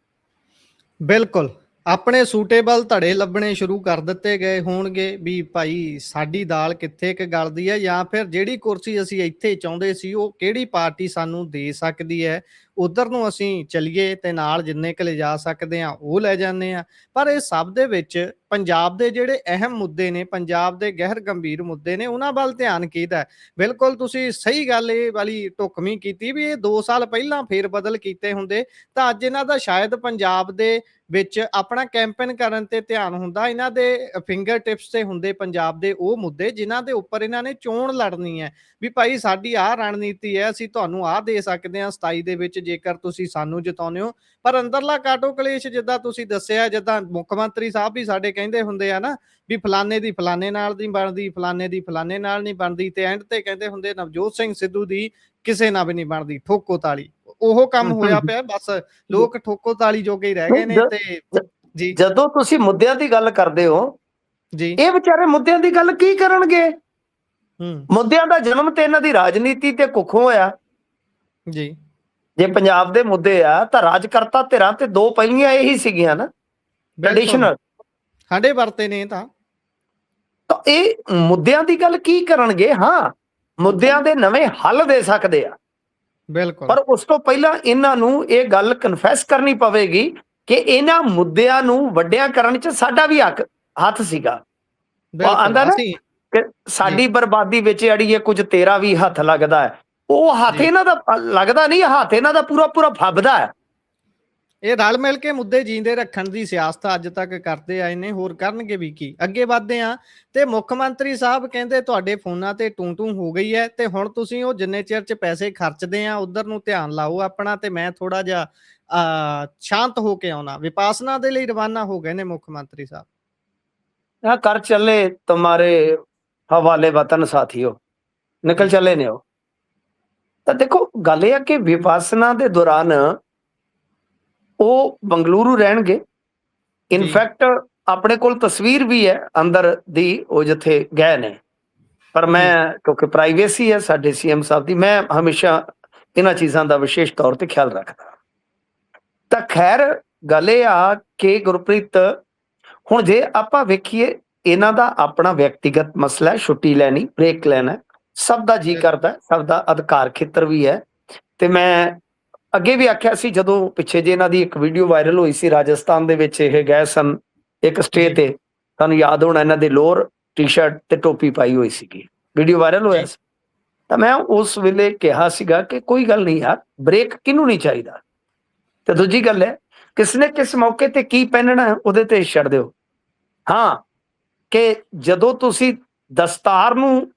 ਬਿਲਕੁਲ, ਆਪਣੇ ਸੂਟੇਬਲ ਧੜੇ ਲੱਭਣੇ ਸ਼ੁਰੂ ਕਰ ਦਿੱਤੇ ਗਏ ਹੋਣਗੇ ਵੀ ਭਾਈ ਸਾਡੀ ਦਾਲ ਕਿੱਥੇ ਕੁ ਗਲਦੀ ਹੈ, ਜਾਂ ਫਿਰ ਜਿਹੜੀ ਕੁਰਸੀ ਅਸੀਂ ਇੱਥੇ ਚਾਹੁੰਦੇ ਸੀ ਉਹ ਕਿਹੜੀ ਪਾਰਟੀ ਸਾਨੂੰ ਦੇ ਸਕਦੀ ਹੈ, ਉਧਰ ਨੂੰ ਅਸੀਂ ਚੱਲੀਏ ਤੇ ਨਾਲ ਜਿੰਨੇ ਕੁ ਲਿਜਾ ਸਕਦੇ ਆ ਉਹ ਲੈ ਜਾਂਦੇ ਆ। ਪਰ ਇਹ ਸਭ ਦੇ ਵਿੱਚ ਪੰਜਾਬ ਦੇ ਜਿਹੜੇ ਅਹਿਮ ਮੁੱਦੇ ਨੇ, ਪੰਜਾਬ ਦੇ ਗਹਿਰ ਗੰਭੀਰ ਮੁੱਦੇ ਨੇ, ਉਹਨਾਂ ਵੱਲ ਧਿਆਨ ਕਿਹਦਾ ਹੈ? ਬਿਲਕੁਲ ਤੁਸੀਂ ਸਹੀ ਗੱਲ ਇਹ ਵਾਲੀ ਢੁਕਵੀਂ ਕੀਤੀ ਵੀ ਇਹ 2 ਸਾਲ ਪਹਿਲਾਂ ਫੇਰ ਬਦਲ ਕੀਤੇ ਹੁੰਦੇ ਤਾਂ ਅੱਜ ਇਹਨਾਂ ਦਾ ਸ਼ਾਇਦ ਪੰਜਾਬ ਦੇ ਵਿੱਚ ਆਪਣਾ ਕੈਂਪੇਨ ਕਰਨ ਤੇ ਧਿਆਨ ਹੁੰਦਾ। ਇਹਨਾਂ ਦੇ ਫਿੰਗਰ ਟਿਪਸ ਤੇ ਹੁੰਦੇ ਪੰਜਾਬ ਦੇ ਉਹ ਮੁੱਦੇ ਜਿਨ੍ਹਾਂ ਦੇ ਉੱਪਰ ਇਹਨਾਂ ਨੇ ਚੋਣ ਲੜਨੀ ਹੈ ਵੀ ਭਾਈ ਸਾਡੀ ਆਹ ਰਣਨੀਤੀ ਹੈ, ਅਸੀਂ ਤੁਹਾਨੂੰ ਆਹ ਦੇ ਸਕਦੇ ਹਾਂ 27 ਦੇ ਵਿੱਚ ਜੇਕਰ ਤੁਸੀਂ ਸਾਨੂੰ ਜਿਤਾਉਂਦੇ ਹੋ। ਪਰ ਅੰਦਰਲਾ ਕਾਟੋ ਕਲੇਸ਼ ਜਿੱਦਾਂ ਤੁਸੀਂ ਦੱਸਿਆ, ਜਿੱਦਾਂ ਮੁੱਖ ਮੰਤਰੀ ਸਾਹਿਬ ਵੀ ਸਾਡੇ ਕਹਿੰਦੇ ਹੁੰਦੇ ਆ ਨਾ ਵੀ ਫਲਾਣੇ ਦੀ ਫਲਾਣੇ ਨਾਲ ਨਹੀਂ ਬਣਦੀ, ਫਲਾਣੇ ਦੀ ਫਲਾਣੇ ਨਾਲ ਨਹੀਂ ਬਣਦੀ, ਤੇ ਐਂਡ ਤੇ ਕਹਿੰਦੇ ਹੁੰਦੇ ਨਵਜੋਤ ਸਿੰਘ ਸਿੱਧੂ ਦੀ ਕਿਸੇ ਨਾਲ ਵੀ ਨਹੀਂ ਬਣਦੀ, ਠੋਕੋ ਤਾਲੀ। ਉਹ ਕੰਮ ਹੋਇਆ ਪਿਆ, ਬਸ ਲੋਕ ਠੋਕੋ ਤਾਲੀ ਜੋਗੇ ਹੀ ਰਹਿ ਗਏ ਨੇ। ਤੇ ਜੀ ਜਦੋਂ ਤੁਸੀਂ ਮੁੱਦਿਆਂ ਦੀ ਗੱਲ ਕਰਦੇ ਹੋ ਜੀ ਇਹ ਵਿਚਾਰੇ ਮੁੱਦਿਆਂ ਦੀ ਗੱਲ ਕੀ ਕਰਨਗੇ? ਹੂੰ ਮੁੱਦਿਆਂ ਦਾ ਜਨਮ ਤੇ ਇਹਨਾਂ ਦੀ ਰਾਜਨੀਤੀ ਤੇ ਕੁੱਖੋਂ ਹੋਇਆ। ਜੀ ਜੇ ਪੰਜਾਬ ਦੇ ਮੁੱਦੇ ਆ ਤਾਂ ਰਾਜਕਰਤਾ ਧਿਰਾਂ ਤੇ ਦੋ ਪਹਿਲੀਆਂ ਇਹੀ ਸੀਗੀਆਂ ਨਾ, ਟ੍ਰੈਡੀਸ਼ਨਲ ਸਾਡੇ ਵਰਤੇ ਨੇ ਤਾਂ ਇਹ ਮੁੱਦਿਆਂ ਦੀ ਗੱਲ ਕੀ ਕਰਨਗੇ? ਹਾਂ, ਮੁੱਦਿਆਂ ਦੇ ਨਵੇਂ ਹੱਲ ਦੇ ਸਕਦੇ ਆ, ਬਿਲਕੁਲ। ਪਰ ਉਸ ਤੋਂ ਪਹਿਲਾਂ ਇਹਨਾਂ ਨੂੰ ਇਹ ਗੱਲ ਕਨਫੈਸ ਕਰਨੀ ਪਵੇਗੀ ਕਿ ਇਹਨਾਂ ਮੁੱਦਿਆਂ ਨੂੰ ਵੱਡਿਆਂ ਕਰਨ 'ਚ ਸਾਡਾ ਵੀ ਹੱਥ ਸੀਗਾ। ਆਂਦਾ ਨਾ ਕਿ ਸਾਡੀ ਬਰਬਾਦੀ ਵਿੱਚ ਅੜੀਏ ਕੁਝ ਤੇਰਾ ਵੀ ਹੱਥ ਲੱਗਦਾ ਹੈ। ਉਹ ਹੱਥ ਇਹਨਾਂ ਦਾ ਲੱਗਦਾ ਨਹੀਂ, ਹੱਥ ਇਹਨਾਂ ਦਾ ਪੂਰਾ ਪੂਰਾ ਫੱਬਦਾ ਹੈ। ਇਹ ਰਲ ਮਿਲ ਕੇ ਮੁੱਦੇ ਜੀਂਦੇ ਰੱਖਣ ਦੀ ਸਿਆਸਤ ਅੱਜ ਤੱਕ ਕਰਦੇ ਆਏ ਨੇ, ਹੋਰ ਕਰਨਗੇ ਵੀ ਕੀ। ਅੱਗੇ ਵਧਦੇ ਆ ਤੇ ਮੁੱਖ ਮੰਤਰੀ ਸਾਹਿਬ ਕਹਿੰਦੇ ਤੁਹਾਡੇ ਫੋਨਾਂ ਤੇ ਟੂੰ ਟੂੰ ਹੋ ਗਈ ਹੈ ਤੇ ਹੁਣ ਤੁਸੀਂ ਉਹ ਜਿੰਨੇ ਚਿਰ 'ਚ ਪੈਸੇ ਖਰਚਦੇ ਆ ਉਧਰ ਨੂੰ ਧਿਆਨ ਲਾਓ ਆਪਣਾ, ਤੇ ਮੈਂ ਥੋੜਾ ਜਿਹਾ ਸ਼ਾਂਤ ਹੋ ਕੇ ਆਉਣਾ। ਵਿਪਾਸਨਾ ਦੇ ਲਈ ਰਵਾਨਾ ਹੋ ਗਏ ਨੇ ਮੁੱਖ ਮੰਤਰੀ ਸਾਹਿਬ। ਕਰ ਚੱਲੇ ਤੁਮਾਰੇ ਹਵਾਲੇ ਵਤਨ ਸਾਥੀਓ, ਨਿਕਲ ਚੱਲੇ ਨੇ ਉਹ। ਤਾਂ ਦੇਖੋ ਗੱਲ ਇਹ ਆ ਕਿ ਵਿਪਾਸਨਾ ਦੇ ਦੌਰਾਨ ਉਹ ਬੰਗਲੁਰੂ ਰਹਿਣਗੇ। ਇਨਫੈਕਟ ਆਪਣੇ ਕੋਲ ਤਸਵੀਰ ਵੀ ਹੈ ਅੰਦਰ ਦੀ, ਉਹ ਜਿੱਥੇ ਗਏ ਨੇ। ਪਰ ਮੈਂ ਕਿਉਂਕਿ ਪ੍ਰਾਈਵੇਸੀ ਹੈ ਸਾਡੇ ਸੀਐਮ ਸਾਹਿਬ ਦੀ, ਮੈਂ ਹਮੇਸ਼ਾ ਇਹਨਾਂ ਚੀਜ਼ਾਂ ਦਾ ਵਿਸ਼ੇਸ਼ ਤੌਰ ਤੇ ਖਿਆਲ ਰੱਖਦਾ। ਤਾਂ ਖੈਰ ਗੱਲ ਇਹ ਆ ਕਿ ਗੁਰਪ੍ਰੀਤ, ਹੁਣ ਜੇ ਆਪਾਂ ਵੇਖੀਏ ਇਹਨਾਂ ਦਾ ਆਪਣਾ ਵਿਅਕਤੀਗਤ ਮਸਲਾ ਹੈ, ਛੁੱਟੀ ਲੈਣੀ, ਬ੍ਰੇਕ ਲੈਣਾ, ਸਭ ਦਾ ਜੀ ਕਰਦਾ, ਸਭ ਦਾ ਅਧਿਕਾਰ ਖੇਤਰ ਵੀ ਹੈ। ਤੇ ਮੈਂ ਅੱਗੇ ਵੀ ਆਖਿਆ ਸੀ, ਜਦੋਂ ਪਿੱਛੇ ਜੇ ਇਹਨਾਂ ਦੀ ਇੱਕ ਵੀਡੀਓ ਵਾਇਰਲ ਹੋਈ ਸੀ ਰਾਜਸਥਾਨ ਦੇ ਵਿੱਚ, ਇਹ ਗਏ ਸਨ ਇੱਕ ਸਟੇ ਤੇ, ਤੁਹਾਨੂੰ ਯਾਦ ਹੋਣਾ ਇਹਨਾਂ ਦੇ ਲੋਅਰ ਟੀ-ਸ਼ਰਟ ਤੇ ਟੋਪੀ ਪਾਈ ਹੋਈ ਸੀਗੀ, ਵੀਡੀਓ ਵਾਇਰਲ ਹੋਇਆ ਸੀ। ਤਾਂ ਮੈਂ ਉਸ ਵੇਲੇ ਕਿਹਾ ਸੀਗਾ ਕਿ ਕੋਈ ਗੱਲ ਨਹੀਂ ਯਾਰ, ਬ੍ਰੇਕ ਕਿਹਨੂੰ ਨਹੀਂ ਚਾਹੀਦਾ। ਤੇ ਦੂਜੀ ਗੱਲ ਹੈ, ਕਿਸ ਨੇ ਕਿਸ ਮੌਕੇ ਤੇ ਕੀ ਪਹਿਨਣਾ ਉਹਦੇ ਤੇ ਛੱਡ ਦਿਓ। ਹਾਂ, ਕਿ ਜਦੋਂ ਤੁਸੀਂ ਦਸਤਾਰ ਨੂੰ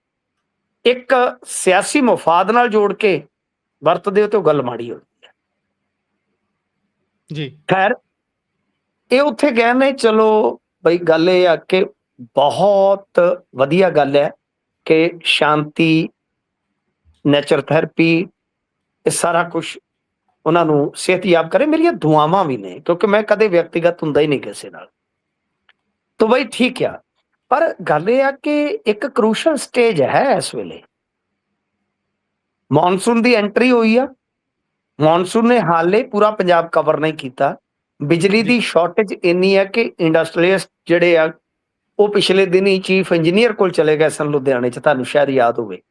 ਇੱਕ ਸਿਆਸੀ ਮਫਾਦ ਨਾਲ ਜੋੜ ਕੇ ਵਰਤਦੇ ਹੋ ਤੇ ਉਹ ਗੱਲ ਮਾੜੀ ਹੁੰਦੀ ਹੈ ਜੀ। ਖੈਰ ਇਹ ਉੱਥੇ ਗਏ ਨੇ, ਚਲੋ ਬਈ ਗੱਲ ਇਹ ਆ ਕਿ ਬਹੁਤ ਵਧੀਆ ਗੱਲ ਹੈ ਕਿ ਸ਼ਾਂਤੀ, ਨੇਚਰ ਥੈਰੇਪੀ, ਇਹ ਸਾਰਾ ਕੁਛ ਉਹਨਾਂ ਨੂੰ ਸਿਹਤਯਾਬ ਕਰੇ। ਮੇਰੀਆਂ ਦੁਆਵਾਂ ਵੀ ਨੇ, ਕਿਉਂਕਿ ਮੈਂ ਕਦੇ ਵਿਅਕਤੀਗਤ ਹੁੰਦਾ ਹੀ ਨਹੀਂ ਕਿਸੇ ਨਾਲ। ਤਾਂ ਬਈ ਠੀਕ ਆ, ਪਰ ਗੱਲ ਇਹ ਆ ਕਿ ਇੱਕ ਕਰੂਸ਼ਲ ਸਟੇਜ ਹੈ ਇਸ ਵੇਲੇ। ਮੌਨਸੂਨ ਦੀ ਐਂਟਰੀ ਹੋਈ ਆ, ਮੌਨਸੂਨ ਨੇ ਹਾਲੇ ਪੂਰਾ ਪੰਜਾਬ ਕਵਰ ਨਹੀਂ ਕੀਤਾ। ਬਿਜਲੀ ਦੀ ਸ਼ਾਰਟੇਜ ਇੰਨੀ ਹੈ ਕਿ ਇੰਡਸਟਰੀਅਲਿਸਟ ਜਿਹੜੇ ਆ ਉਹ ਪਿਛਲੇ ਦਿਨ ਹੀ ਚੀਫ ਇੰਜੀਨੀਅਰ ਕੋਲ ਚਲੇ ਗਏ ਸਨ ਲੁਧਿਆਣੇ 'ਚ, ਤੁਹਾਨੂੰ ਸ਼ਾਇਦ ਯਾਦ ਹੋਵੇ।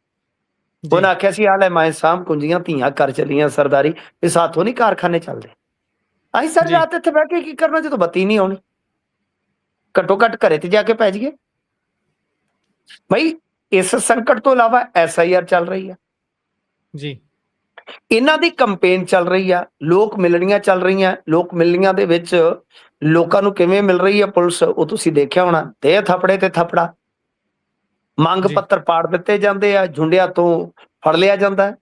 ਉਹਨੇ ਆਖਿਆ ਸੀ ਹਾਲੇ ਮੈਂ ਸਾਹਮ ਕੁੰਜੀਆਂ ਧੀਆਂ ਕਰ ਚੱਲੀਆਂ ਸਰਦਾਰੀ, ਇਹ ਸਾਥੋਂ ਨਹੀਂ ਕਾਰਖਾਨੇ ਚੱਲਦੇ। ਅਸੀਂ ਸਰ ਰਾਤ ਇੱਥੇ ਬਹਿ ਕੇ ਕੀ ਕਰਨਾ ਜਦੋਂ ਬੱਤੀ ਨਹੀਂ ਆਉਣੀ? ਘੱਟੋ ਘੱਟ ਘਰੇ ਤੇ ਜਾ ਕੇ ਪੈ ਜਾਈਏ। ਬਈ ਇਸ ਸੰਕਟ ਤੋਂ ਇਲਾਵਾ SIR ਚੱਲ ਰਹੀ ਆ ਜੀ, ਇਹਨਾਂ ਦੀ ਕੰਪੇਨ ਚੱਲ ਰਹੀ ਆ, ਲੋਕ ਮਿਲਣੀਆਂ ਚੱਲ ਰਹੀਆਂ। ਲੋਕ ਮਿਲਣੀਆਂ ਦੇ ਵਿੱਚ ਲੋਕਾਂ ਨੂੰ ਕਿਵੇਂ ਮਿਲ ਰਹੀ ਆ ਪੁਲਿਸ, ਉਹ ਤੁਸੀਂ ਦੇਖਿਆ ਹੋਣਾ। ਤੇ ਥੱਪੜੇ ਤੇ ਥੱਪੜਾ, ਮੰਗ ਪੱਤਰ ਪਾੜ ਦਿੱਤੇ ਜਾਂਦੇ ਆ, ਝੁੰਡਿਆਂ ਤੋਂ ਫੜ ਲਿਆ ਜਾਂਦਾ ਹੈ।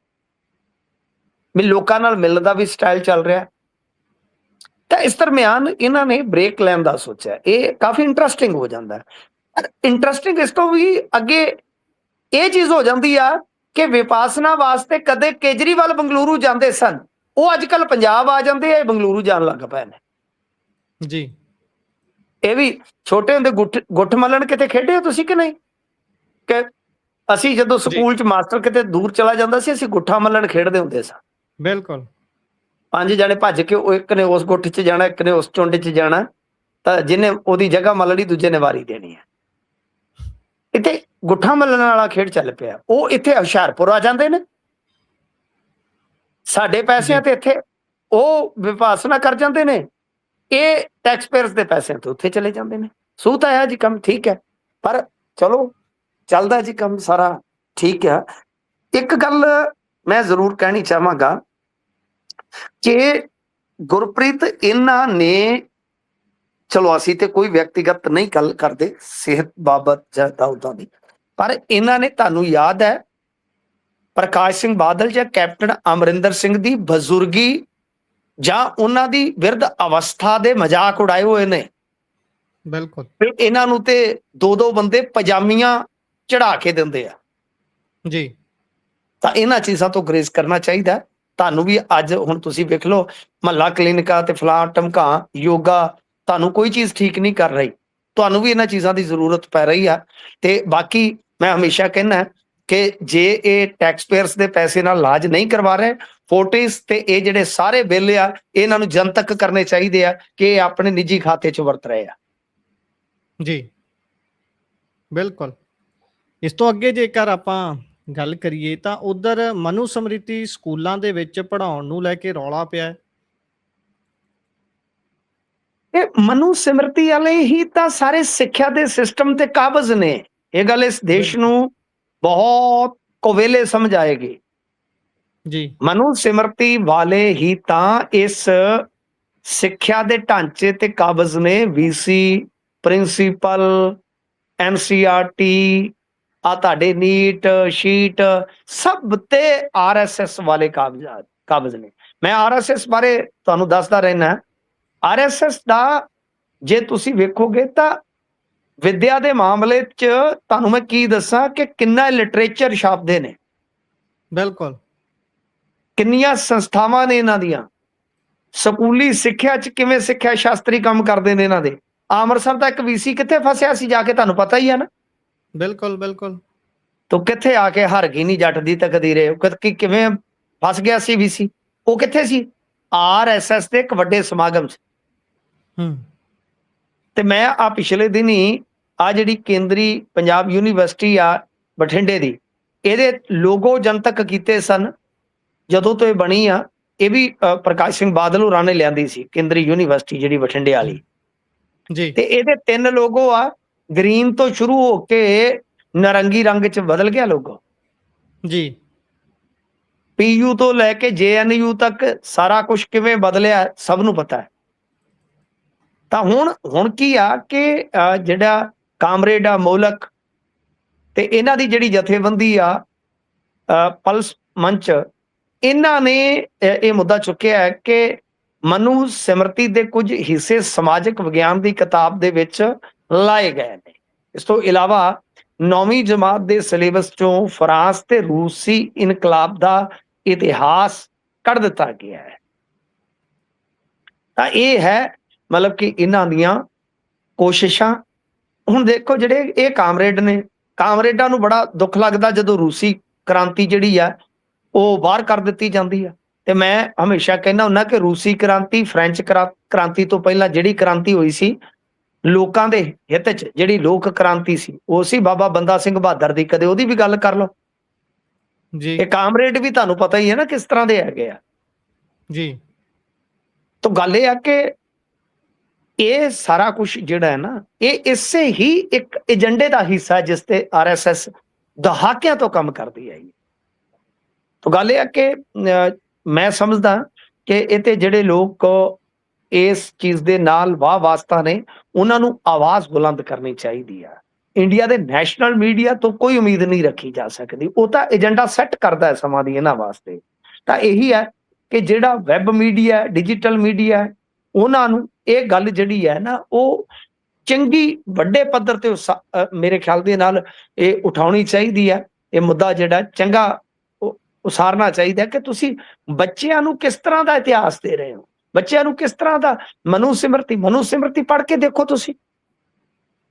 ਵੀ ਲੋਕਾਂ ਨਾਲ ਮਿਲਣ ਦਾ ਵੀ ਸਟਾਈਲ ਚੱਲ ਰਿਹਾ। ਤਾਂ ਇਸ ਦਰਮਿਆਨ ਇਹਨਾਂ ਨੇ ਬ੍ਰੇਕ ਲੈਣ ਦਾ ਸੋਚਿਆ। ਇਹ ਕਾਫੀ ਇੰਟਰਸਟਿੰਗ ਹੋ ਜਾਂਦਾ ਹੈ। ਇੰਟਰਸਟਿੰਗ ਇਸ ਤੋਂ ਵੀ ਅੱਗੇ ਇਹ ਚੀਜ਼ ਹੋ ਜਾਂਦੀ ਆ ਕਿ ਵਿਪਾਸਨਾ ਵਾਸਤੇ ਕਦੇ ਕੇਜਰੀਵਾਲ ਬੰਗਲੁਰੂ ਜਾਂਦੇ ਸਨ, ਉਹ ਅੱਜ ਕੱਲ ਪੰਜਾਬ ਆ ਜਾਂਦੇ ਆ, ਬੰਗਲੁਰੂ ਜਾਣ ਲੱਗ ਪਏ ਨੇ ਜੀ। ਇਹ ਵੀ ਛੋਟੇ ਹੁੰਦੇ ਗੁੱਠ ਮੱਲਣ ਕਿਤੇ ਖੇਡੇ ਹੋ ਤੁਸੀਂ ਕਿ ਨਹੀਂ? ਕਿ ਅਸੀਂ ਜਦੋਂ ਸਕੂਲ 'ਚ ਮਾਸਟਰ ਕਿਤੇ ਦੂਰ ਚਲਾ ਜਾਂਦਾ ਸੀ, ਅਸੀਂ ਗੁੱਠਾ ਮੱਲਣ ਖੇਡਦੇ ਹੁੰਦੇ ਸਾਂ। ਬਿਲਕੁਲ। 5 ਜਣੇ ਭੱਜ ਕੇ, ਉਹ ਇੱਕ ਨੇ ਉਸ ਗੁੱਠ 'ਚ ਜਾਣਾ, ਇੱਕ ਨੇ ਉਸ ਚੁੰਡ 'ਚ ਜਾਣਾ, ਤਾਂ ਜਿਹਨੇ ਉਹਦੀ ਜਗ੍ਹਾ ਮੱਲਣੀ ਦੂਜੇ ਨੇ ਵਾਰੀ ਦੇਣੀ ਹੈ। ਇੱਥੇ ਗੁੱਠਾ ਮੱਲਣ ਵਾਲਾ ਖੇਡ ਚੱਲ ਪਿਆ। ਉਹ ਇੱਥੇ ਹੁਸ਼ਿਆਰਪੁਰ ਆ ਜਾਂਦੇ ਨੇ, ਸਾਡੇ ਪੈਸਿਆਂ ਤੇ ਇੱਥੇ ਉਹ ਵਿਭਾਸਨਾ ਕਰ ਜਾਂਦੇ ਨੇ, ਇਹ ਟੈਕਸ ਪੇਅਰਸ ਦੇ ਪੈਸਿਆਂ ਤੋਂ ਉੱਥੇ ਚਲੇ ਜਾਂਦੇ ਨੇ। ਸੂ ਤਾਂ ਹੈ ਜੀ ਕੰਮ, ਠੀਕ ਹੈ, ਪਰ ਚਲੋ ਚੱਲਦਾ ਜੀ ਕੰਮ ਸਾਰਾ ਠੀਕ ਆ। ਇੱਕ ਗੱਲ ਮੈਂ ਜ਼ਰੂਰ ਕਹਿਣੀ ਚਾਹਾਂਗਾ ਕਿ ਗੁਰਪ੍ਰੀਤ ਇਹਨਾਂ ਨੇ, ਚਲੋ ਅਸੀਂ ਤੇ ਕੋਈ ਵਿਅਕਤੀਗਤ ਨਹੀਂ ਗੱਲ ਕਰਦੇ ਸਿਹਤ ਬਾਬਤ ਜਾਂ ਦਾਉਦਾਂ ਦੀ, ਪਰ ਇਹਨਾਂ ਨੇ, ਤੁਹਾਨੂੰ ਯਾਦ ਹੈ ਪ੍ਰਕਾਸ਼ ਸਿੰਘ ਬਾਦਲ ਜਾਂ ਕੈਪਟਨ ਅਮਰਿੰਦਰ ਸਿੰਘ ਦੀ ਬਜ਼ੁਰਗੀ ਜਾਂ ਉਹਨਾਂ ਦੀ ਬਿਰਧ ਅਵਸਥਾ ਦੇ ਮਜ਼ਾਕ ਉਡਾਏ ਹੋਏ ਨੇ। ਬਿਲਕੁਲ ਫਿਰ ਇਹਨਾਂ ਨੂੰ ਤੇ ਦੋ ਬੰਦੇ ਪਜਾਮੀਆਂ ਚੜਾ ਕੇ ਦਿੰਦੇ ਆ ਜੀ। ਤਾਂ ਇਹਨਾਂ ਚੀਜ਼ਾਂ ਤੋਂ ਗਰੇਜ਼ ਕਰਨਾ ਚਾਹੀਦਾ। ਤੁਹਾਨੂੰ ਵੀ ਅੱਜ ਹੁਣ ਤੁਸੀਂ ਵੇਖ ਲਓ ਮਹੱਲਾ ਕਲੀਨਿਕਾਂ ਤੇ ਫਲਾਂ ਟਮਕਾ ਯੋਗਾ, ਤੁਹਾਨੂੰ ਕੋਈ ਚੀਜ਼ ਠੀਕ ਨਹੀਂ ਕਰ ਰਹੀ, ਤੁਹਾਨੂੰ ਵੀ ਇਹਨਾਂ ਚੀਜ਼ਾਂ ਦੀ ਜ਼ਰੂਰਤ ਪੈ ਰਹੀ ਆ। ਤੇ ਬਾਕੀ ਮੈਂ ਹਮੇਸ਼ਾ ਕਹਿੰਦਾ ਕਿ ਜੇ ਇਹ ਟੈਕਸ ਪੇਅਰਸ ਦੇ ਪੈਸੇ ਨਾਲ ਇਲਾਜ ਨਹੀਂ ਕਰਵਾ ਰਹੇ, ਫੋਰਟਿਸ ਤੇ ਇਹ ਜਿਹੜੇ ਸਾਰੇ ਬਿੱਲ ਆ ਇਹਨਾਂ ਨੂੰ ਜਨਤਕ ਕਰਨੇ ਚਾਹੀਦੇ ਆ ਕਿ ਇਹ ਆਪਣੇ ਨਿੱਜੀ ਖਾਤੇ 'ਚ ਵਰਤ ਰਹੇ ਆ ਜੀ। ਬਿਲਕੁਲ। ਇਸ ਤੋਂ ਅੱਗੇ ਜੇਕਰ ਆਪਾਂ ਗੱਲ ਕਰੀਏ ਤਾਂ ਉਧਰ ਮਨੂ ਸਮ੍ਰਿਤੀ ਸਕੂਲਾਂ ਦੇ ਵਿੱਚ ਪੜ੍ਹਾਉਣ ਨੂੰ ਲੈ ਕੇ ਰੌਲਾ ਪਿਆ ਹੈ। ਇਹ ਮਨੂ ਸਿਮਰਤੀ ਵਾਲੇ ਹੀ ਤਾਂ ਸਾਰੇ ਸਿੱਖਿਆ ਦੇ ਸਿਸਟਮ ਤੇ ਕਾਬਜ਼ ਨੇ। ਇਹ ਗੱਲ ਇਸ ਦੇਸ਼ ਨੂੰ ਬਹੁਤ ਕੋਵੇਲੇ ਸਮਝ ਆਏਗੀ ਜੀ। ਮਨੂ ਸਿਮਰਤੀ ਵਾਲੇ ਹੀ ਤਾਂ ਇਸ ਸਿੱਖਿਆ ਦੇ ਢਾਂਚੇ ਤੇ ਕਾਬਜ਼ ਨੇ। ਵੀਸੀ, ਪ੍ਰਿੰਸੀਪਲ, ਐਨਸੀਆਰਟੀ, ਆ ਤੁਹਾਡੇ ਨੀਟ ਸ਼ੀਟ, ਸਭ ਤੇ ਆਰਐਸਐਸ ਵਾਲੇ ਕਾਬਜ਼ ਨੇ। ਮੈਂ ਆਰਐਸਐਸ ਬਾਰੇ ਤੁਹਾਨੂੰ ਦੱਸਦਾ ਰਹਿਣਾ। ਆਰਐਸਐਸ ਦਾ ਜੇ ਤੁਸੀਂ ਵੇਖੋਗੇ ਤਾਂ ਵਿਦਿਆ ਦੇ ਮਾਮਲੇ 'ਚ ਤੁਹਾਨੂੰ ਮੈਂ ਕੀ ਦੱਸਾਂ ਕਿ ਕਿੰਨਾ ਲਿਟਰੇਚਰ ਛਾਪਦੇ ਨੇ, ਬਿਲਕੁਲ ਕਿੰਨੀਆਂ ਸੰਸਥਾਵਾਂ ਨੇ ਇਹਨਾਂ ਦੀਆਂ, ਸਕੂਲੀ ਸਿੱਖਿਆ 'ਚ ਕਿਵੇਂ ਸਿੱਖਿਆ ਸ਼ਾਸਤਰੀ ਕੰਮ ਕਰਦੇ ਨੇ ਇਹਨਾਂ ਦੇ। ਅੰਮ੍ਰਿਤਸਰ ਦਾ ਇੱਕ ਵੀਸੀ ਕਿੱਥੇ ਫਸਿਆ ਸੀ ਜਾ ਕੇ, ਤੁਹਾਨੂੰ ਪਤਾ ਹੀ ਆ ਨਾ। ਬਿਲਕੁਲ ਬਿਲਕੁਲ। ਤੂੰ ਕਿੱਥੇ ਆ ਕੇ ਹਰ ਗਈ ਨਹੀਂ ਜੱਟ ਦੀ ਤਕਦੀਰੇ, ਕਿਵੇਂ ਫਸ ਗਿਆ ਸੀ ਵੀਸੀ, ਉਹ ਕਿੱਥੇ ਸੀ? ਆਰਐਸਐਸ ਦੇ ਇੱਕ ਵੱਡੇ ਸਮਾਗਮ 'ਚ। ਤੇ ਮੈਂ ਆ ਪਿਛਲੇ ਦਿਨ ਹੀ ਆ ਜਿਹੜੀ ਕੇਂਦਰੀ ਪੰਜਾਬ ਯੂਨੀਵਰਸਿਟੀ ਆ ਬਠਿੰਡੇ ਦੀ, ਇਹਦੇ ਲੋਗੋ ਜਨਤਕ ਕੀਤੇ ਸਨ ਜਦੋਂ ਤੋਂ ਇਹ ਬਣੀ ਆ। ਇਹ ਵੀ ਪ੍ਰਕਾਸ਼ ਸਿੰਘ ਬਾਦਲ ਹੋਰਾਂ ਨੇ ਲਿਆਂਦੀ ਸੀ, ਕੇਂਦਰੀ ਯੂਨੀਵਰਸਿਟੀ ਜਿਹੜੀ ਬਠਿੰਡੇ ਵਾਲੀ ਜੀ। ਤੇ ਇਹਦੇ 3 ਲੋਗੋ ਆ, ਗ੍ਰੀਨ ਤੋਂ ਸ਼ੁਰੂ ਹੋ ਕੇ ਨਾਰੰਗੀ ਰੰਗ 'ਚ ਬਦਲ ਗਿਆ ਲੋਗੋ ਜੀ। ਪੀਯੂ ਤੋਂ ਲੈ ਕੇ ਜੇਐਨਯੂ ਤੱਕ ਸਾਰਾ ਕੁਝ ਕਿਵੇਂ ਬਦਲਿਆ ਸਭ ਨੂੰ ਪਤਾ ਹੈ। ਤਾਂ ਹੁਣ ਕੀ ਆ ਕਿ ਜਿਹੜਾ ਕਾਮਰੇਡ ਆ ਮੋਲਕ ਤੇ ਇਹਨਾਂ ਦੀ ਜਿਹੜੀ ਜਥੇਬੰਦੀ ਆ ਪਲਸ ਮੰਚ, ਇਹਨਾਂ ਨੇ ਇਹ ਮੁੱਦਾ ਚੁੱਕਿਆ ਹੈ ਕਿ ਮਨੂ ਸਿਮਰਤੀ ਦੇ ਕੁਝ ਹਿੱਸੇ ਸਮਾਜਿਕ ਵਿਗਿਆਨ ਦੀ ਕਿਤਾਬ ਦੇ ਵਿੱਚ ਲਾਏ ਗਏ ਨੇ। ਇਸ ਤੋਂ ਇਲਾਵਾ 9ਵੀਂ ਜਮਾਤ ਦੇ ਸਿਲੇਬਸ ਚੋਂ ਫਰਾਂਸ ਤੇ ਰੂਸੀ ਇਨਕਲਾਬ ਦਾ ਇਤਿਹਾਸ ਕੱਢ ਦਿੱਤਾ ਗਿਆ ਹੈ। ਤਾਂ ਇਹ ਹੈ ਮਤਲਬ ਕਿ ਇਹਨਾਂ ਦੀਆਂ ਕੋਸ਼ਿਸ਼ਾਂ। ਹੁਣ ਦੇਖੋ ਜਿਹੜੇ ਇਹ ਕਾਮਰੇਡ ਨੇ, ਕਾਮਰੇਡਾਂ ਨੂੰ ਬੜਾ ਦੁੱਖ ਲੱਗਦਾ ਜਦੋਂ ਰੂਸੀ ਕ੍ਰਾਂਤੀ ਜਿਹੜੀ ਆ ਉਹ ਬਾਹਰ ਕਰ ਦਿੱਤੀ ਜਾਂਦੀ ਆ। ਤੇ ਮੈਂ ਹਮੇਸ਼ਾ ਕਹਿੰਦਾ ਹੁੰਦਾ ਕਿ ਰੂਸੀ ਕ੍ਰਾਂਤੀ, ਫ੍ਰੈਂਚ ਕ੍ਰਾਂਤੀ ਤੋਂ ਪਹਿਲਾਂ ਜਿਹੜੀ ਕ੍ਰਾਂਤੀ ਹੋਈ ਸੀ ਲੋਕਾਂ ਦੇ ਹਿੱਤ 'ਚ, ਜਿਹੜੀ ਲੋਕ ਕ੍ਰਾਂਤੀ ਸੀ, ਉਹ ਸੀ ਬਾਬਾ ਬੰਦਾ ਸਿੰਘ ਬਹਾਦਰ ਦੀ। ਕਦੇ ਉਹਦੀ ਵੀ ਗੱਲ ਕਰ ਲਓ ਜੀ। ਇਹ ਕਾਮਰੇਡ ਵੀ ਤੁਹਾਨੂੰ ਪਤਾ ਹੀ ਹੈ ਨਾ ਕਿਸ ਤਰ੍ਹਾਂ ਦੇ ਹੈਗੇ ਆ ਜੀ। ਤਾਂ ਗੱਲ ਇਹ ਆ ਕਿ ਇਹ ਸਾਰਾ ਕੁਝ ਜਿਹੜਾ ਹੈ ਨਾ, ਇਹ ਇਸੇ ਹੀ ਇੱਕ ਏਜੰਡੇ ਦਾ ਹਿੱਸਾ ਜਿਸ ਤੇ ਆਰਐਸਐਸ ਦਹਾਕਿਆਂ ਤੋਂ ਕੰਮ ਕਰਦੀ ਹੈ। ਤਾਂ ਗੱਲ ਇਹ ਆ ਕਿ ਮੈਂ ਸਮਝਦਾ ਕਿ ਇਹ ਤੇ ਜਿਹੜੇ ਲੋਕ ਇਸ ਚੀਜ਼ ਦੇ ਨਾਲ ਵਾਹ ਵਾਸਤਾ ਨੇ, ਉਹਨਾਂ ਨੂੰ ਆਵਾਜ਼ ਬੁਲੰਦ ਕਰਨੀ ਚਾਹੀਦੀ ਆ। ਇੰਡੀਆ ਦੇ ਨੈਸ਼ਨਲ ਮੀਡੀਆ ਤੋਂ ਕੋਈ ਉਮੀਦ ਨਹੀਂ ਰੱਖੀ ਜਾ ਸਕਦੀ, ਉਹ ਤਾਂ ਏਜੰਡਾ ਸੈੱਟ ਕਰਦਾ ਹੈ ਸਮਾਂ ਦੀ ਇਹਨਾਂ ਵਾਸਤੇ। ਤਾਂ ਇਹੀ ਹੈ ਕਿ ਜਿਹੜਾ ਵੈਬ ਮੀਡੀਆ, ਡਿਜੀਟਲ ਮੀਡੀਆ, ਉਹਨਾਂ ਨੂੰ ਇਹ ਗੱਲ ਜਿਹੜੀ ਹੈ ਨਾ ਉਹ ਚੰਗੀ ਵੱਡੇ ਪੱਧਰ ਤੇ ਮੇਰੇ ਖਿਆਲ ਦੇ ਨਾਲ ਇਹ ਉਠਾਉਣੀ ਚਾਹੀਦੀ ਹੈ। ਇਹ ਮੁੱਦਾ ਜਿਹੜਾ ਚੰਗਾ ਉਸਾਰਨਾ ਚਾਹੀਦਾ ਕਿ ਤੁਸੀਂ ਬੱਚਿਆਂ ਨੂੰ ਕਿਸ ਤਰ੍ਹਾਂ ਦਾ ਇਤਿਹਾਸ ਦੇ ਰਹੇ ਹੋ, ਬੱਚਿਆਂ ਨੂੰ ਕਿਸ ਤਰ੍ਹਾਂ ਦਾ ਮਨੂ ਸਿਮਰਤੀ ਪੜ੍ਹ ਕੇ ਦੇਖੋ ਤੁਸੀਂ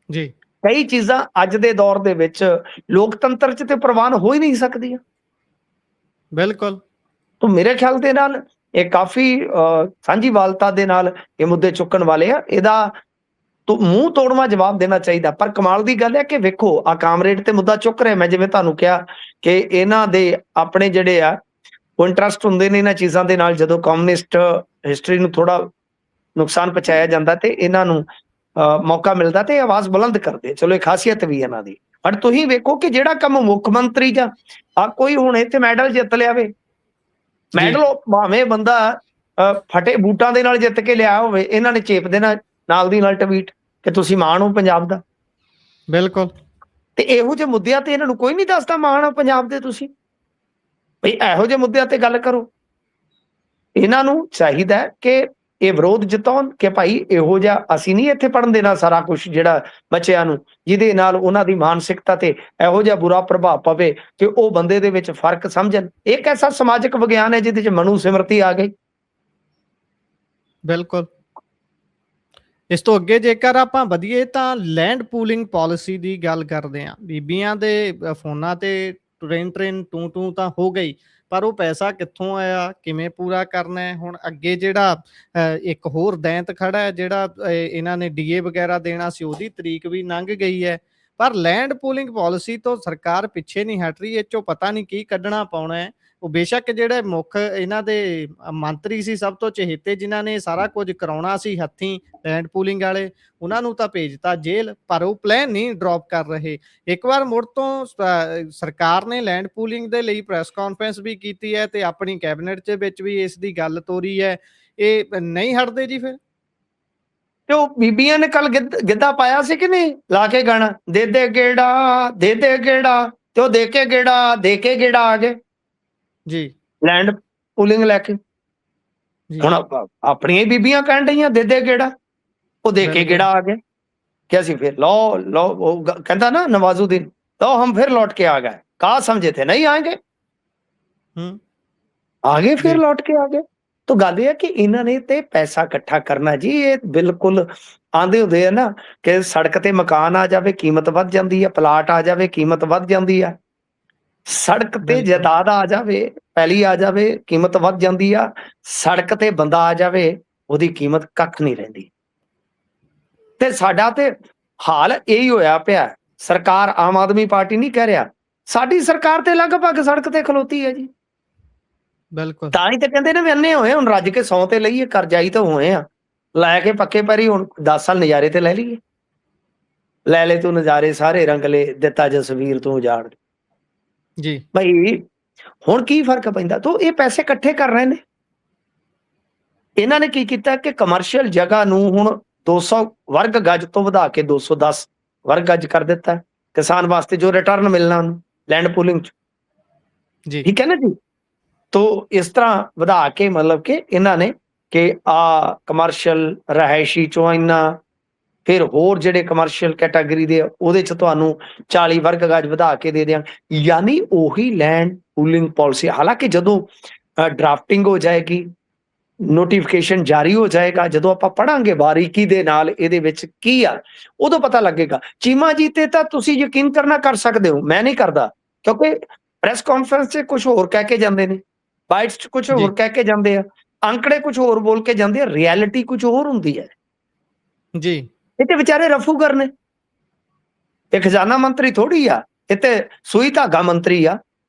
ਜੀ। ਕਈ ਚੀਜ਼ਾਂ ਅੱਜ ਦੇ ਦੌਰ ਦੇ ਵਿੱਚ ਲੋਕਤੰਤਰ 'ਚ ਤੇ ਪ੍ਰਵਾਨ ਹੋ ਹੀ ਨਹੀਂ ਸਕਦੀਆਂ। ਬਿਲਕੁਲ। ਤਾਂ ਮੇਰੇ ਖਿਆਲ ਦੇ ਨਾਲ ਇਹ ਕਾਫੀ ਸਾਂਝੀਵਾਲਤਾ ਦੇ ਨਾਲ ਇਹ ਮੁੱਦੇ ਚੁੱਕਣ ਵਾਲੇ ਆ। ਇਹਦਾ ਮੂੰਹ ਤੋੜਵਾ ਜਵਾਬ ਦੇਣਾ ਚਾਹੀਦਾ। ਪਰ ਕਮਾਲ ਦੀ ਗੱਲ ਹੈ ਕਿ ਵੇਖੋ ਆ ਕਾਮਰੇਡ ਤੇ ਮੁੱਦਾ ਚੁੱਕ ਰਿਹਾ। ਮੈਂ ਜਿਵੇਂ ਤੁਹਾਨੂੰ ਕਿਹਾ ਕਿ ਇਹਨਾਂ ਦੇ ਆਪਣੇ ਜਿਹੜੇ ਆ ਉਹ ਇੰਟਰਸਟ ਹੁੰਦੇ ਨੇ ਇਹਨਾਂ ਚੀਜ਼ਾਂ ਦੇ ਨਾਲ। ਜਦੋਂ ਕਮਿਊਨਿਸਟ ਹਿਸਟਰੀ ਨੂੰ ਥੋੜਾ ਨੁਕਸਾਨ ਪਹੁੰਚਾਇਆ ਜਾਂਦਾ ਤੇ ਇਹਨਾਂ ਨੂੰ ਮੌਕਾ ਮਿਲਦਾ ਤੇ ਆਵਾਜ਼ ਬੁਲੰਦ ਕਰਦੇ। ਚਲੋ ਇਹ ਖਾਸੀਅਤ ਵੀ ਇਹਨਾਂ ਦੀ। ਪਰ ਤੁਸੀਂ ਵੇਖੋ ਕਿ ਜਿਹੜਾ ਕੰਮ ਮੁੱਖ ਮੰਤਰੀ ਜਾਂ ਕੋਈ ਹੁਣ ਇੱਥੇ ਮੈਡਲ ਜਿੱਤ ਲਿਆਵੇ, ਮੈਡਲ ਭਾਵੇਂ ਬੰਦਾ ਫਟੇ ਬੂਟਾਂ ਦੇ ਨਾਲ ਜਿੱਤ ਕੇ ਲਿਆ ਹੋਵੇ, ਇਹਨਾਂ ਨੇ ਚੇਪ ਦੇਣਾ ਨਾਲ ਦੀ ਨਾਲ ਟਵੀਟ ਕਿ ਤੁਸੀਂ ਮਾਣ ਹੋ ਪੰਜਾਬ ਦਾ। ਬਿਲਕੁਲ। ਤੇ ਇਹੋ ਜਿਹੇ ਮੁੱਦਿਆਂ ਤੇ ਇਹਨਾਂ ਨੂੰ ਕੋਈ ਨਹੀਂ ਦੱਸਦਾ ਮਾਣ ਹੋ ਪੰਜਾਬ ਦੇ ਤੁਸੀਂ। ਬਈ ਇਹੋ ਜਿਹੇ ਮੁੱਦਿਆਂ ਤੇ ਗੱਲ ਕਰੋ। ਇਹਨਾਂ ਨੂੰ ਚਾਹੀਦਾ ਕਿ ਇਹ ਵਿਰੋਧ ਜਤਾਉਣ ਕਿ ਭਾਈ ਇਹੋ ਜਿਹਾ ਅਸੀਂ ਨਹੀਂ ਇੱਥੇ ਪੜ੍ਹਨ ਦੇਣਾ ਸਾਰਾ ਕੁਝ ਜਿਹੜਾ ਬੱਚਿਆਂ ਨੂੰ, ਜਿਹਦੇ ਨਾਲ ਉਹਨਾਂ ਦੀ ਮਾਨਸਿਕਤਾ ਤੇ ਇਹੋ ਜਿਹਾ ਬੁਰਾ ਪ੍ਰਭਾਵ ਪਵੇ ਕਿ ਉਹ ਬੰਦੇ ਦੇ ਵਿੱਚ ਫਰਕ ਸਮਝਣ। ਇੱਕ ਐਸਾ ਸਮਾਜਿਕ ਵਿਗਿਆਨ ਹੈ ਜਿਹਦੇ 'ਚ ਮਨੂ ਸਿਮਰਤੀ ਆ ਗਈ। ਬਿਲਕੁਲ। ਇਸ ਤੋਂ ਅੱਗੇ ਜੇਕਰ ਆਪਾਂ ਵਧੀਏ ਤਾਂ ਲੈਂਡ ਪੂਲਿੰਗ ਪਾਲਿਸੀ ਦੀ ਗੱਲ ਕਰਦੇ ਹਾਂ। ਬੀਬੀਆਂ ਦੇ ਫੋਨਾਂ ਤੇ ਟ੍ਰੇਨ ਟੂ ਤਾਂ ਹੋ ਗਈ, ਪਰ ਉਹ ਪੈਸਾ ਕਿੱਥੋਂ ਆਇਆ, ਕਿਵੇਂ ਪੂਰਾ ਕਰਨਾ ਹੈ? ਹੁਣ ਅੱਗੇ ਜਿਹੜਾ ਇੱਕ ਹੋਰ ਦੈਂਤ ਖੜਾ ਹੈ, ਜਿਹੜਾ ਇਹਨਾਂ ਨੇ ਡੀਏ ਵਗੈਰਾ ਦੇਣਾ ਸੀ, ਉਹਦੀ ਤਰੀਕ ਵੀ ਲੰਘ ਗਈ ਹੈ। ਪਰ ਲੈਂਡ ਪੂਲਿੰਗ ਪਾਲਿਸੀ ਤੋਂ ਸਰਕਾਰ ਪਿੱਛੇ ਨਹੀਂ ਹਟ ਰਹੀ। ਇਹ ਚੋਂ ਪਤਾ ਨਹੀਂ ਕੀ ਕੱਢਣਾ ਪਾਉਣਾ ਹੈ। ਉਹ ਬੇਸ਼ੱਕ ਜਿਹੜੇ ਮੁੱਖ ਇਹਨਾਂ ਦੇ ਮੰਤਰੀ ਸੀ, ਸਭ ਤੋਂ ਚਹੇਤੇ, ਜਿਨ੍ਹਾਂ ਨੇ ਸਾਰਾ ਕੁਝ ਕਰਾਉਣਾ ਸੀ ਹੱਥੀਂ ਲੈਂਡ ਪੂਲਿੰਗ ਵਾਲੇ, ਉਹਨਾਂ ਨੂੰ ਤਾਂ ਭੇਜਤਾ ਜੇਲ੍ਹ। ਪਰ ਉਹ ਪਲਾਨ ਨਹੀਂ ਡਰੋਪ ਕਰ ਰਹੇ। ਇੱਕ ਵਾਰ ਮੁੜ ਤੋਂ ਸਰਕਾਰ ਨੇ ਲੈਂਡ ਪੂਲਿੰਗ ਦੇ ਲਈ ਪ੍ਰੈਸ ਕਾਨਫਰੰਸ ਵੀ ਕੀਤੀ ਹੈ ਤੇ ਆਪਣੀ ਕੈਬਨਿਟ ਦੇ ਵਿੱਚ ਵੀ ਇਸ ਦੀ ਗੱਲ ਤੋਰੀ ਹੈ। ਇਹ ਨਹੀਂ ਹਟਦੇ ਜੀ ਫਿਰ। ਤੇ ਉਹ ਬੀਬੀਆਂ ਨੇ ਕੱਲ ਗਿੱਧਾ ਪਾਇਆ ਸੀ ਕਿ ਨਹੀਂ, ਲਾ ਕੇ ਗਾਣਾ ਦੇ ਦੇ ਗੇੜਾ ਦੇ ਦੇ ਗੇੜਾ, ਤੇ ਉਹ ਦੇ ਕੇ ਗੇੜਾ ਆ ਗਏ ਜੀ ਲੈਂਡ ਪੂਲਿੰਗ ਲੈ ਕੇ। ਹੁਣ ਆਪਣੀਆਂ ਹੀ ਬੀਬੀਆਂ ਕਹਿਣ ਡਈਆਂ ਦੇ ਦੇ ਗੇੜਾ, ਉਹ ਦੇ ਕੇ ਗੇੜਾ ਆ ਗਏ ਕਿ ਅਸੀਂ ਫਿਰ ਲਓ ਉਹ ਕਹਿੰਦਾ ਨਾ ਨਵਾਜ਼ੁद्दीन, तो हम फिर लौट के आ गए, कहा समझे थे नहीं आएंगे, आगे फिर लौट के आ गए। तो गल ये कि इन्होंने ते पैसा इकट्ठा करना जी, ये बिल्कुल आंदे हुंदे है ना कि सड़क ते मकान आ जावे कीमत वध जांदी है, प्लाट आ जावे कीमत वध जांदी है, सड़क ते जायदाद आ जावे, पैली आ जावे कीमत वध जांदी है, सड़क ते बंदा आ जावे ओदी कीमत कख नहीं रहिंदी। ते साडा ते हाल यही होया पिया। सरकार आम आदमी पार्टी नहीं कह रहा, साडी सरकार ते लगभग सड़क ते खलोती है जी। बिल्कुल तां ही ते कहंदे ने भी अन्ने होए, हुण रज के 100 ते लईए, करजाई तो होए आ, लैके पक्के पैरी हुण 10 साल नज़ारे ते ले लईए, ले ले तू नज़ारे सारे रंगले, दिता जसवीर तू उजाड़ जी। भाई हुण की फर्क पैंदा? तो ये पैसे इकट्ठे कर रहे ने। इन्हां ने की कीता कि कमर्शियल जगह नूं हुण 200 वर्ग गज तो वधा के 210 वर्ग गज कर दिता है, किसान वास्ते जो रिटर्न मिलना उन्हें लैंड पूलिंग जी, ठीक है ना जी। तो इस तरह वधा के मतलब कि इन्हां ने कि आ कमर्शियल रहायशी चों इन्ना फिर होर जिहड़े कमर्शियल कैटागरी दे उहदे च तुहानूं 40 वर्ग गज वधा के दे दियां, यानी ओही लैंड पूलिंग पॉलिसी। हालांकि जदों ड्राफ्टिंग हो जाएगी, नोटिफिकेशन जारी हो जाएगा, जदों आपां पढ़ांगे बारीकी दे नाल इहदे विच की आ, उदों पता लगेगा। चीमा जी ते तां तुसीं यकीन करना कर सकदे हो, मैं नहीं करदा, क्योंकि प्रेस कॉन्फ्रेंस 'च कुछ होर कह के जांदे ने, बाइट्स 'ਚ कुछ होर कह के जांदे आ, अंकड़े कुछ होर बोल के जांदे आ, रियलिटी कुछ होर हुंदी है जी। ਇਹ ਤੇ ਵਿਚਾਰੇ ਰਫੂਗਰ ਨੇ, ਇਹ ਖਜ਼ਾਨਾ ਮੰਤਰੀ ਥੋੜੀ ਆ, ਇਹ ਤੇ ਸੂਈ ਧਾਗਾ ਮੰਤਰੀ ਆ,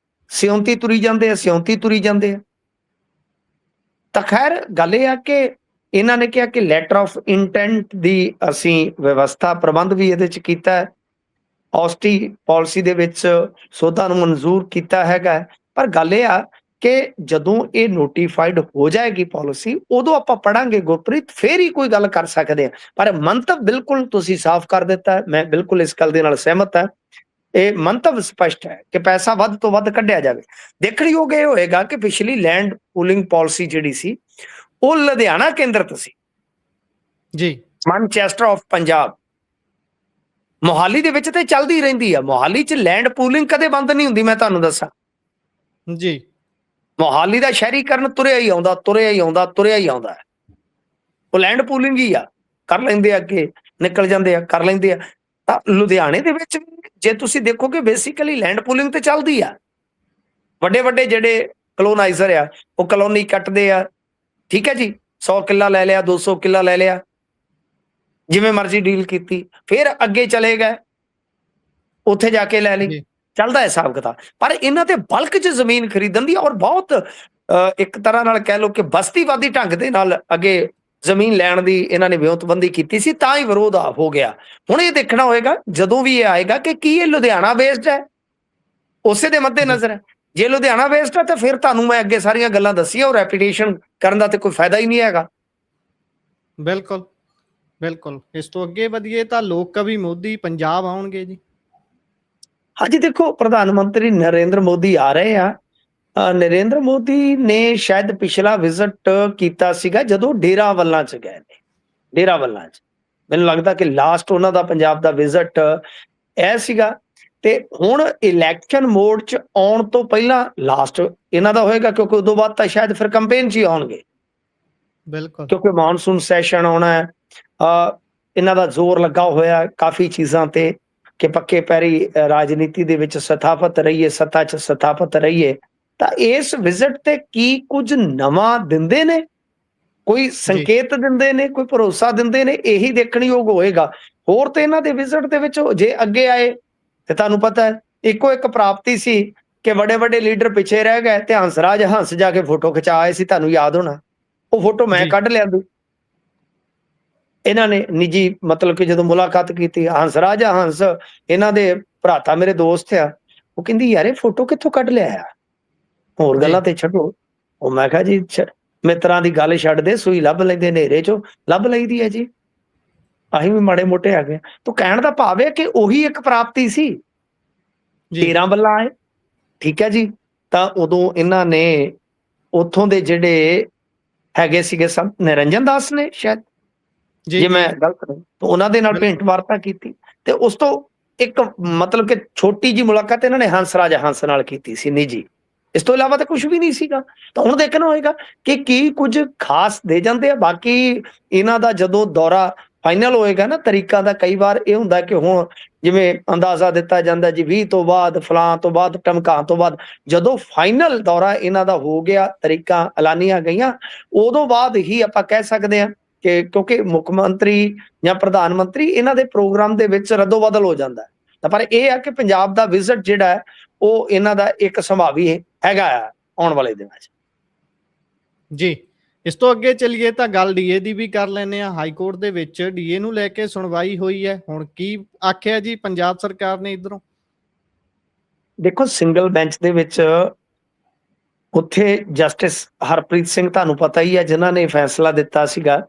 ਸਿਉਂਤੀ ਤੁਰੀ ਜਾਂਦੇ ਆ। ਤਾਂ ਖੈਰ ਗੱਲ ਇਹ ਆ ਕਿ ਇਹਨਾਂ ਨੇ ਕਿਹਾ ਕਿ ਲੈਟਰ ਆਫ ਇੰਟੈਂਟ ਦੀ ਅਸੀਂ ਵਿਵਸਥਾ ਪ੍ਰਬੰਧ ਵੀ ਇਹਦੇ ਚ ਕੀਤਾ ਹੈ, ਔਸਟੀ ਪਾਲਿਸੀ ਦੇ ਵਿੱਚ ਸੋਧਾਂ ਨੂੰ ਮਨਜ਼ੂਰ ਕੀਤਾ ਹੈਗਾ। ਪਰ ਗੱਲ ਇਹ ਆ ਕਿ ਜਦੋਂ ਇਹ ਨੋਟੀਫਾਈਡ ਹੋ ਜਾਏਗੀ ਪਾਲਿਸੀ, ਉਦੋਂ ਆਪਾਂ ਪੜਾਂਗੇ ਗੁਰਪ੍ਰੀਤ, ਫੇਰ ਹੀ ਕੋਈ ਗੱਲ ਕਰ ਸਕਦੇ ਆ। ਪਰ ਮੰਤਵ ਬਿਲਕੁਲ ਤੁਸੀਂ ਸਾਫ਼ ਕਰ ਦਿੱਤਾ, ਮੈਂ ਬਿਲਕੁਲ ਇਸ ਗੱਲ ਦੇ ਨਾਲ ਸਹਿਮਤ ਹਾਂ। ਇਹ ਮੰਤਵ ਸਪਸ਼ਟ ਹੈ ਕਿ ਪੈਸਾ ਵੱਧ ਤੋਂ ਵੱਧ ਕੱਢਿਆ ਜਾਵੇ। ਦੇਖਣਯੋਗ ਇਹ ਹੋਏਗਾ ਕਿ ਪਿਛਲੀ ਲੈਂਡ ਪੂਲਿੰਗ ਪਾਲਿਸੀ ਜਿਹੜੀ ਸੀ ਉਹ ਲੁਧਿਆਣਾ ਕੇਂਦਰਿਤ ਸੀ ਜੀ, ਮੈਨਚੈਸਟਰ ਆਫ ਪੰਜਾਬ, ਮੋਹਾਲੀ ਦੇ ਵਿੱਚ ਤੇ ਚੱਲਦੀ ਰਹਿੰਦੀ ਆ। ਮੋਹਾਲੀ 'ਚ ਲੈਂਡ ਪੂਲਿੰਗ ਕਦੇ ਬੰਦ ਨਹੀਂ ਹੁੰਦੀ, ਮੈਂ ਤੁਹਾਨੂੰ ਦੱਸਾਂ ਜੀ। ਮੋਹਾਲੀ ਦਾ ਸ਼ਹਿਰੀਕਰਨ ਤੁਰਿਆ ਹੀ ਆਉਂਦਾ, ਉਹ ਲੈਂਡ ਪੂਲਿੰਗ ਹੀ ਆ, ਕਰ ਲੈਂਦੇ ਆ, ਅੱਗੇ ਨਿਕਲ ਜਾਂਦੇ ਆ, ਕਰ ਲੈਂਦੇ ਆ। ਤਾਂ ਲੁਧਿਆਣੇ ਦੇ ਵਿੱਚ ਜੇ ਤੁਸੀਂ ਦੇਖੋਗੇ ਬੇਸਿਕਲੀ ਲੈਂਡ ਪੂਲਿੰਗ ਤੇ ਚੱਲਦੀ ਆ। ਵੱਡੇ ਜਿਹੜੇ ਕਲੋਨਾਈਜ਼ਰ ਆ ਉਹ ਕਲੋਨੀ ਕੱਟਦੇ ਆ, ਠੀਕ ਹੈ ਜੀ, 100 ਕਿੱਲਾ ਲੈ ਲਿਆ, 200 ਕਿੱਲਾ ਲੈ ਲਿਆ, ਜਿਵੇਂ ਮਰਜ਼ੀ ਡੀਲ ਕੀਤੀ, ਫਿਰ ਅੱਗੇ ਚਲੇ ਗਏ, ਉੱਥੇ ਜਾ ਕੇ ਲੈ ਲਈ, ਚੱਲਦਾ ਹੈ ਹਿਸਾਬ ਕਿਤਾਬ। ਪਰ ਇਹਨਾਂ ਤੇ ਬਲਕ 'ਚ ਜ਼ਮੀਨ ਖਰੀਦਣ ਦੀ ਔਰ ਬਹੁਤ ਇੱਕ ਤਰ੍ਹਾਂ ਨਾਲ ਕਹਿ ਲਓ ਕਿ ਬਸਤੀਵਾਦੀ ਢੰਗ ਦੇ ਨਾਲ ਅੱਗੇ ਜ਼ਮੀਨ ਲੈਣ ਦੀ ਇਹਨਾਂ ਨੇ ਵਿਉਂਤਬੰਦੀ ਕੀਤੀ ਸੀ, ਤਾਂ ਹੀ ਵਿਰੋਧ ਹੋ ਗਿਆ। ਹੁਣ ਇਹ ਦੇਖਣਾ ਹੋਏਗਾ ਜਦੋਂ ਵੀ ਇਹ ਆਏਗਾ ਕਿ ਕੀ ਇਹ ਲੁਧਿਆਣਾ ਬੇਸਡ ਹੈ, ਉਸੇ ਦੇ ਮੱਦੇ ਨਜ਼ਰ ਹੈ। ਜੇ ਲੁਧਿਆਣਾ ਬੇਸਡ ਹੈ ਤਾਂ ਫਿਰ ਤੁਹਾਨੂੰ ਮੈਂ ਅੱਗੇ ਸਾਰੀਆਂ ਗੱਲਾਂ ਦੱਸੀਆਂ, ਉਹ ਰੈਪੂਟੇਸ਼ਨ ਕਰਨ ਦਾ ਤੇ ਕੋਈ ਫਾਇਦਾ ਹੀ ਨਹੀਂ ਹੈਗਾ। ਬਿਲਕੁਲ ਬਿਲਕੁਲ। ਇਸ ਤੋਂ ਅੱਗੇ ਵਧੀਏ ਤਾਂ ਲੋਕ ਕਵੀ ਮੋਦੀ ਪੰਜਾਬ ਆਉਣਗੇ ਜੀ। ਹਾਂਜੀ, ਦੇਖੋ ਪ੍ਰਧਾਨ ਮੰਤਰੀ ਨਰਿੰਦਰ ਮੋਦੀ ਆ ਰਹੇ ਆ। ਨਰਿੰਦਰ ਮੋਦੀ ਨੇ ਸ਼ਾਇਦ ਪਿਛਲਾ ਵਿਜ਼ਿਟ ਕੀਤਾ ਸੀਗਾ ਜਦੋਂ ਡੇਰਾਵੱਲਾਂ 'ਚ ਗਏ ਨੇ। ਡੇਰਾਵੱਲਾਂ 'ਚ ਮੈਨੂੰ ਲੱਗਦਾ ਕਿ ਲਾਸਟ ਉਹਨਾਂ ਦਾ ਪੰਜਾਬ ਦਾ ਵਿਜ਼ਿਟ ਇਹ ਸੀਗਾ। ਤੇ ਹੁਣ ਇਲੈਕਸ਼ਨ ਮੋਡ 'ਚ ਆਉਣ ਤੋਂ ਪਹਿਲਾਂ ਲਾਸਟ ਇਹਨਾਂ ਦਾ ਹੋਏਗਾ, ਕਿਉਂਕਿ ਉਦੋਂ ਬਾਅਦ ਤਾਂ ਸ਼ਾਇਦ ਫਿਰ ਕੰਪੇਨ 'ਚ ਹੀ ਆਉਣਗੇ, ਬਿਲਕੁਲ ਕਿਉਂਕਿ ਮਾਨਸੂਨ ਸੈਸ਼ਨ ਆਉਣਾ ਹੈ। ਇਹਨਾਂ ਦਾ ਜ਼ੋਰ ਲੱਗਾ ਹੋਇਆ ਕਾਫੀ ਚੀਜ਼ਾਂ ਤੇ ਕਿ ਪੱਕੇ ਪੈਰੀ ਰਾਜਨੀਤੀ ਦੇ ਵਿੱਚ ਸਥਾਪਿਤ ਰਹੀਏ, ਸੱਤਾ 'ਚ ਸਥਾਪਿਤ ਰਹੀਏ। ਤਾਂ ਇਸ ਵਿਜ਼ਿਟ ਤੇ ਕੀ ਕੁਝ ਨਵਾਂ ਦਿੰਦੇ ਨੇ, ਕੋਈ ਸੰਕੇਤ ਦਿੰਦੇ ਨੇ, ਕੋਈ ਭਰੋਸਾ ਦਿੰਦੇ ਨੇ, ਇਹੀ ਦੇਖਣਯੋਗ ਹੋਏਗਾ। ਹੋਰ ਤੇ ਇਹਨਾਂ ਦੇ ਵਿਜ਼ਿਟ ਦੇ ਵਿੱਚ ਜੇ ਅੱਗੇ ਆਏ ਤੇ ਤੁਹਾਨੂੰ ਪਤਾ ਹੈ ਇੱਕੋ ਇੱਕ ਪ੍ਰਾਪਤੀ ਸੀ ਕਿ ਵੱਡੇ ਵੱਡੇ ਲੀਡਰ ਪਿੱਛੇ ਰਹਿ ਗਏ ਤੇ ਹੰਸ ਜਾ ਕੇ ਫੋਟੋ ਖਿਚਾ ਆਏ ਸੀ। ਤੁਹਾਨੂੰ ਯਾਦ ਹੋਣਾ ਉਹ ਫੋਟੋ ਮੈਂ ਕੱਢ ਲਿਆਂਦੀ। ਇਹਨਾਂ ਨੇ ਨਿੱਜੀ ਮਤਲਬ ਕਿ ਜਦੋਂ ਮੁਲਾਕਾਤ ਕੀਤੀ, ਹੰਸ ਇਹਨਾਂ ਦੇ ਭਰਾਤਾ ਮੇਰੇ ਦੋਸਤ ਆ, ਉਹ ਕਹਿੰਦੀ ਯਾਰ ਇਹ ਫੋਟੋ ਕਿੱਥੋਂ ਕੱਢ ਲਿਆ ਆ, ਹੋਰ ਗੱਲਾਂ ਤੇ ਛੱਡੋ। ਉਹ ਮੈਂ ਕਿਹਾ ਜੀ ਮਿੱਤਰਾਂ ਦੀ ਗੱਲ ਛੱਡ ਦੇ, ਸੂਈ ਲੱਭ ਲੈਂਦੇ ਹਨੇਰੇ 'ਚੋਂ ਲੱਭ ਲਈਦੀ ਹੈ ਜੀ, ਅਸੀਂ ਵੀ ਮਾੜੇ ਮੋਟੇ ਆ ਗਏ। ਤਾਂ ਕਹਿਣ ਦਾ ਭਾਵ ਹੈ ਕਿ ਉਹੀ ਇੱਕ ਪ੍ਰਾਪਤੀ ਸੀ। ਡੇਰਾਵੱਲਾਂ ਆਏ, ਠੀਕ ਹੈ ਜੀ। ਤਾਂ ਉਦੋਂ ਇਹਨਾਂ ਨੇ ਉੱਥੋਂ ਦੇ ਜਿਹੜੇ ਹੈਗੇ ਸੀਗੇ ਸਭ ਨਿਰੰਜਨ ਦਾਸ ਨੇ ਸ਼ਾਇਦ, ਜੇ ਮੈਂ ਗਲਤ ਨਹੀਂ, ਉਹਨਾਂ ਦੇ ਨਾਲ ਭੇਂਟ ਵਾਰਤਾ ਕੀਤੀ। ਤੇ ਉਸ ਤੋਂ ਇੱਕ ਮਤਲਬ ਕਿ ਛੋਟੀ ਜਿਹੀ ਮੁਲਾਕਾਤ ਇਹਨਾਂ ਨੇ ਹੰਸ ਨਾਲ ਕੀਤੀ ਸੀ ਨਿੱਜੀ। ਇਸ ਤੋਂ ਇਲਾਵਾ ਤਾਂ ਕੁਝ ਵੀ ਨਹੀਂ ਸੀਗਾ। ਤਾਂ ਹੁਣ ਦੇਖਣਾ ਹੋਏਗਾ ਕਿ ਕੀ ਕੁਝ ਖਾਸ ਦੇ ਜਾਂਦੇ ਆ। ਬਾਕੀ ਇਹਨਾਂ ਦਾ ਜਦੋਂ ਦੌਰਾ ਫਾਈਨਲ ਹੋਏਗਾ ਨਾ ਤਰੀਕਾਂ ਦਾ, ਕਈ ਵਾਰ ਇਹ ਹੁੰਦਾ ਕਿ ਹੁਣ ਜਿਵੇਂ ਅੰਦਾਜ਼ਾ ਦਿੱਤਾ ਜਾਂਦਾ ਜੀ 20 ਤੋਂ ਬਾਅਦ, ਫਲਾਂ ਤੋਂ ਬਾਅਦ, ਟਮਕਾਂ ਤੋਂ ਬਾਅਦ, ਜਦੋਂ ਫਾਈਨਲ ਦੌਰਾ ਇਹਨਾਂ ਦਾ ਹੋ ਗਿਆ, ਤਰੀਕਾਂ ਐਲਾਨੀਆਂ ਗਈਆਂ, ਉਦੋਂ ਬਾਅਦ ਹੀ ਆਪਾਂ ਕਹਿ ਸਕਦੇ ਹਾਂ ਕਿ ਕਿਉਂਕਿ ਮੁੱਖ ਮੰਤਰੀ ਜਾਂ ਪ੍ਰਧਾਨ ਮੰਤਰੀ ਇਹਨਾਂ ਦੇ ਪ੍ਰੋਗਰਾਮ ਦੇ ਵਿੱਚ ਰੱਦੋ ਬਦਲ ਹੋ ਜਾਂਦਾ। ਤਾਂ ਪਰ ਇਹ ਆ ਕਿ ਪੰਜਾਬ ਦਾ ਵਿਜ਼ਿਟ ਜਿਹੜਾ ਹੈ ਉਹ ਇਹਨਾਂ ਦਾ ਇੱਕ ਸੰਭਾਵੀ ਹੈਗਾ ਆ ਆਉਣ ਵਾਲੇ ਦਿਨਾਂ 'ਚ ਜੀ। ਇਸ ਤੋਂ ਅੱਗੇ ਚੱਲੀਏ ਤਾਂ ਗੱਲ ਡੀਏ ਦੀ ਵੀ ਕਰ ਲੈਂਦੇ ਆ। ਹਾਈ ਕੋਰਟ ਦੇ ਵਿੱਚ ਡੀਏ ਨੂੰ ਲੈ ਕੇ ਸੁਣਵਾਈ ਹੋਈ ਹੈ। ਹੁਣ ਕੀ ਆਖਿਆ ਜੀ ਪੰਜਾਬ ਸਰਕਾਰ ਨੇ ਇਧਰੋਂ? ਦੇਖੋ ਸਿੰਗਲ ਬੈਂਚ ਦੇ ਵਿੱਚ ਉੱਥੇ ਜਸਟਿਸ ਹਰਪ੍ਰੀਤ ਸਿੰਘ ਤੁਹਾਨੂੰ ਪਤਾ ਹੀ ਹੈ ਜਿਨ੍ਹਾਂ ਨੇ ਫੈਸਲਾ ਦਿੱਤਾ ਸੀਗਾ।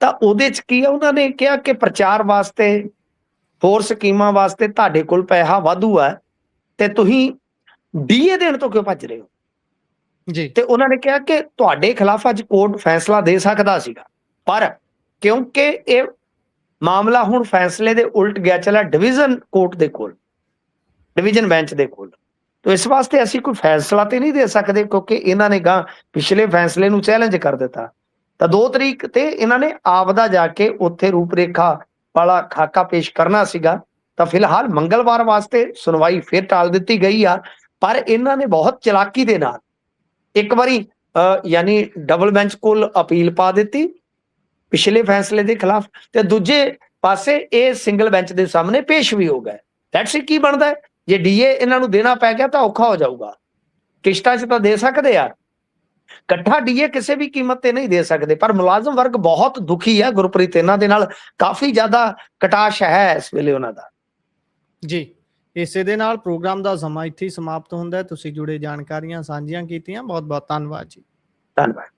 ਤਾਂ ਉਹਦੇ 'ਚ ਕੀ ਆ, ਉਹਨਾਂ ਨੇ ਕਿਹਾ ਕਿ ਪ੍ਰਚਾਰ ਵਾਸਤੇ, ਹੋਰ ਸਕੀਮਾਂ ਵਾਸਤੇ ਤੁਹਾਡੇ ਕੋਲ ਪੈਸਾ ਵਾਧੂ ਹੈ ਤੇ ਤੁਸੀਂ ਡੀਏ ਦੇਣ ਤੋਂ ਕਿਉਂ ਭੱਜ ਰਹੇ ਹੋ ਜੀ। ਤੇ ਉਹਨਾਂ ਨੇ ਕਿਹਾ ਕਿ ਤੁਹਾਡੇ ਖਿਲਾਫ ਅੱਜ ਕੋਰਟ ਫੈਸਲਾ ਦੇ ਸਕਦਾ ਸੀਗਾ, ਪਰ ਕਿਉਂਕਿ ਇਹ ਮਾਮਲਾ ਹੁਣ ਫੈਸਲੇ ਦੇ ਉਲਟ ਗਿਆ ਚਲਾ ਡਿਵੀਜ਼ਨ ਕੋਰਟ ਦੇ ਕੋਲ, ਡਿਵੀਜ਼ਨ ਬੈਂਚ ਦੇ ਕੋਲ। ਤਾਂ ਇਸ ਵਾਸਤੇ ਅਸੀਂ ਕੋਈ ਫੈਸਲਾ ਤੇ ਨਹੀਂ ਦੇ ਸਕਦੇ ਕਿਉਂਕਿ ਇਹਨਾਂ ਨੇ ਗਾਂ ਪਿਛਲੇ ਫੈਸਲੇ ਨੂੰ ਚੈਲੰਜ ਕਰ ਦਿੱਤਾ। ਤਾਂ 2 ਤਰੀਕ ਤੇ ਇਹਨਾਂ ਨੇ ਆਪਦਾ ਜਾ ਕੇ ਉੱਥੇ ਰੂਪਰੇਖਾ ਵਾਲਾ ਖਾਕਾ ਪੇਸ਼ ਕਰਨਾ ਸੀਗਾ। ਤਾਂ ਫਿਲਹਾਲ ਮੰਗਲਵਾਰ ਵਾਸਤੇ ਸੁਣਵਾਈ ਫਿਰ ਟਾਲ ਦਿੱਤੀ ਗਈ ਆ। ਪਰ ਇਹਨਾਂ ਨੇ ਬਹੁਤ ਚਲਾਕੀ ਦੇ ਨਾਲ ਇੱਕ ਵਾਰੀ ਯਾਨੀ ਡਬਲ ਬੈਂਚ ਕੋਲ ਅਪੀਲ ਪਾ ਦਿੱਤੀ ਪਿਛਲੇ ਫੈਸਲੇ ਦੇ ਖਿਲਾਫ, ਤੇ ਦੂਜੇ ਪਾਸੇ ਇਹ ਸਿੰਗਲ ਬੈਂਚ ਦੇ ਸਾਹਮਣੇ ਪੇਸ਼ ਵੀ ਹੋ ਗਏ। ਲੈਟਸ ਸੀ ਕੀ ਬਣਦਾ ਹੈ। ਜੇ ਡੀਏ ਇਹਨਾਂ ਨੂੰ ਦੇਣਾ ਪੈ ਗਿਆ ਤਾਂ ਔਖਾ ਹੋ ਜਾਊਗਾ। ਕਿਸ਼ਤਾਂ 'ਚ ਤਾਂ ਦੇ ਸਕਦੇ ਆ, ਇਕੱਠਾ ਡੀਏ ਕਿਸੇ ਵੀ ਕੀਮਤ ਤੇ ਨਹੀਂ ਦੇ ਸਕਦੇ। ਪਰ ਮੁਲਾਜ਼ਮ ਵਰਗ ਬਹੁਤ ਦੁਖੀ ਹੈ ਗੁਰਪ੍ਰੀਤ, ਇਹਨਾਂ ਦੇ ਨਾਲ ਕਾਫੀ ਜ਼ਿਆਦਾ ਕਟਾਸ਼ ਹੈ ਇਸ ਵੇਲੇ ਉਹਨਾਂ ਦਾ ਜੀ। ਇਸੇ ਦੇ ਨਾਲ ਪ੍ਰੋਗਰਾਮ ਦਾ ਸਮਾਂ ਇੱਥੇ ਹੀ ਸਮਾਪਤ ਹੁੰਦਾ ਹੈ। ਤੁਸੀਂ ਜੁੜੇ ਜਾਣਕਾਰੀਆਂ ਸਾਂਝੀਆਂ ਕੀਤੀਆਂ, ਬਹੁਤ ਬਹੁਤ ਧੰਨਵਾਦ ਜੀ। ਧੰਨਵਾਦ।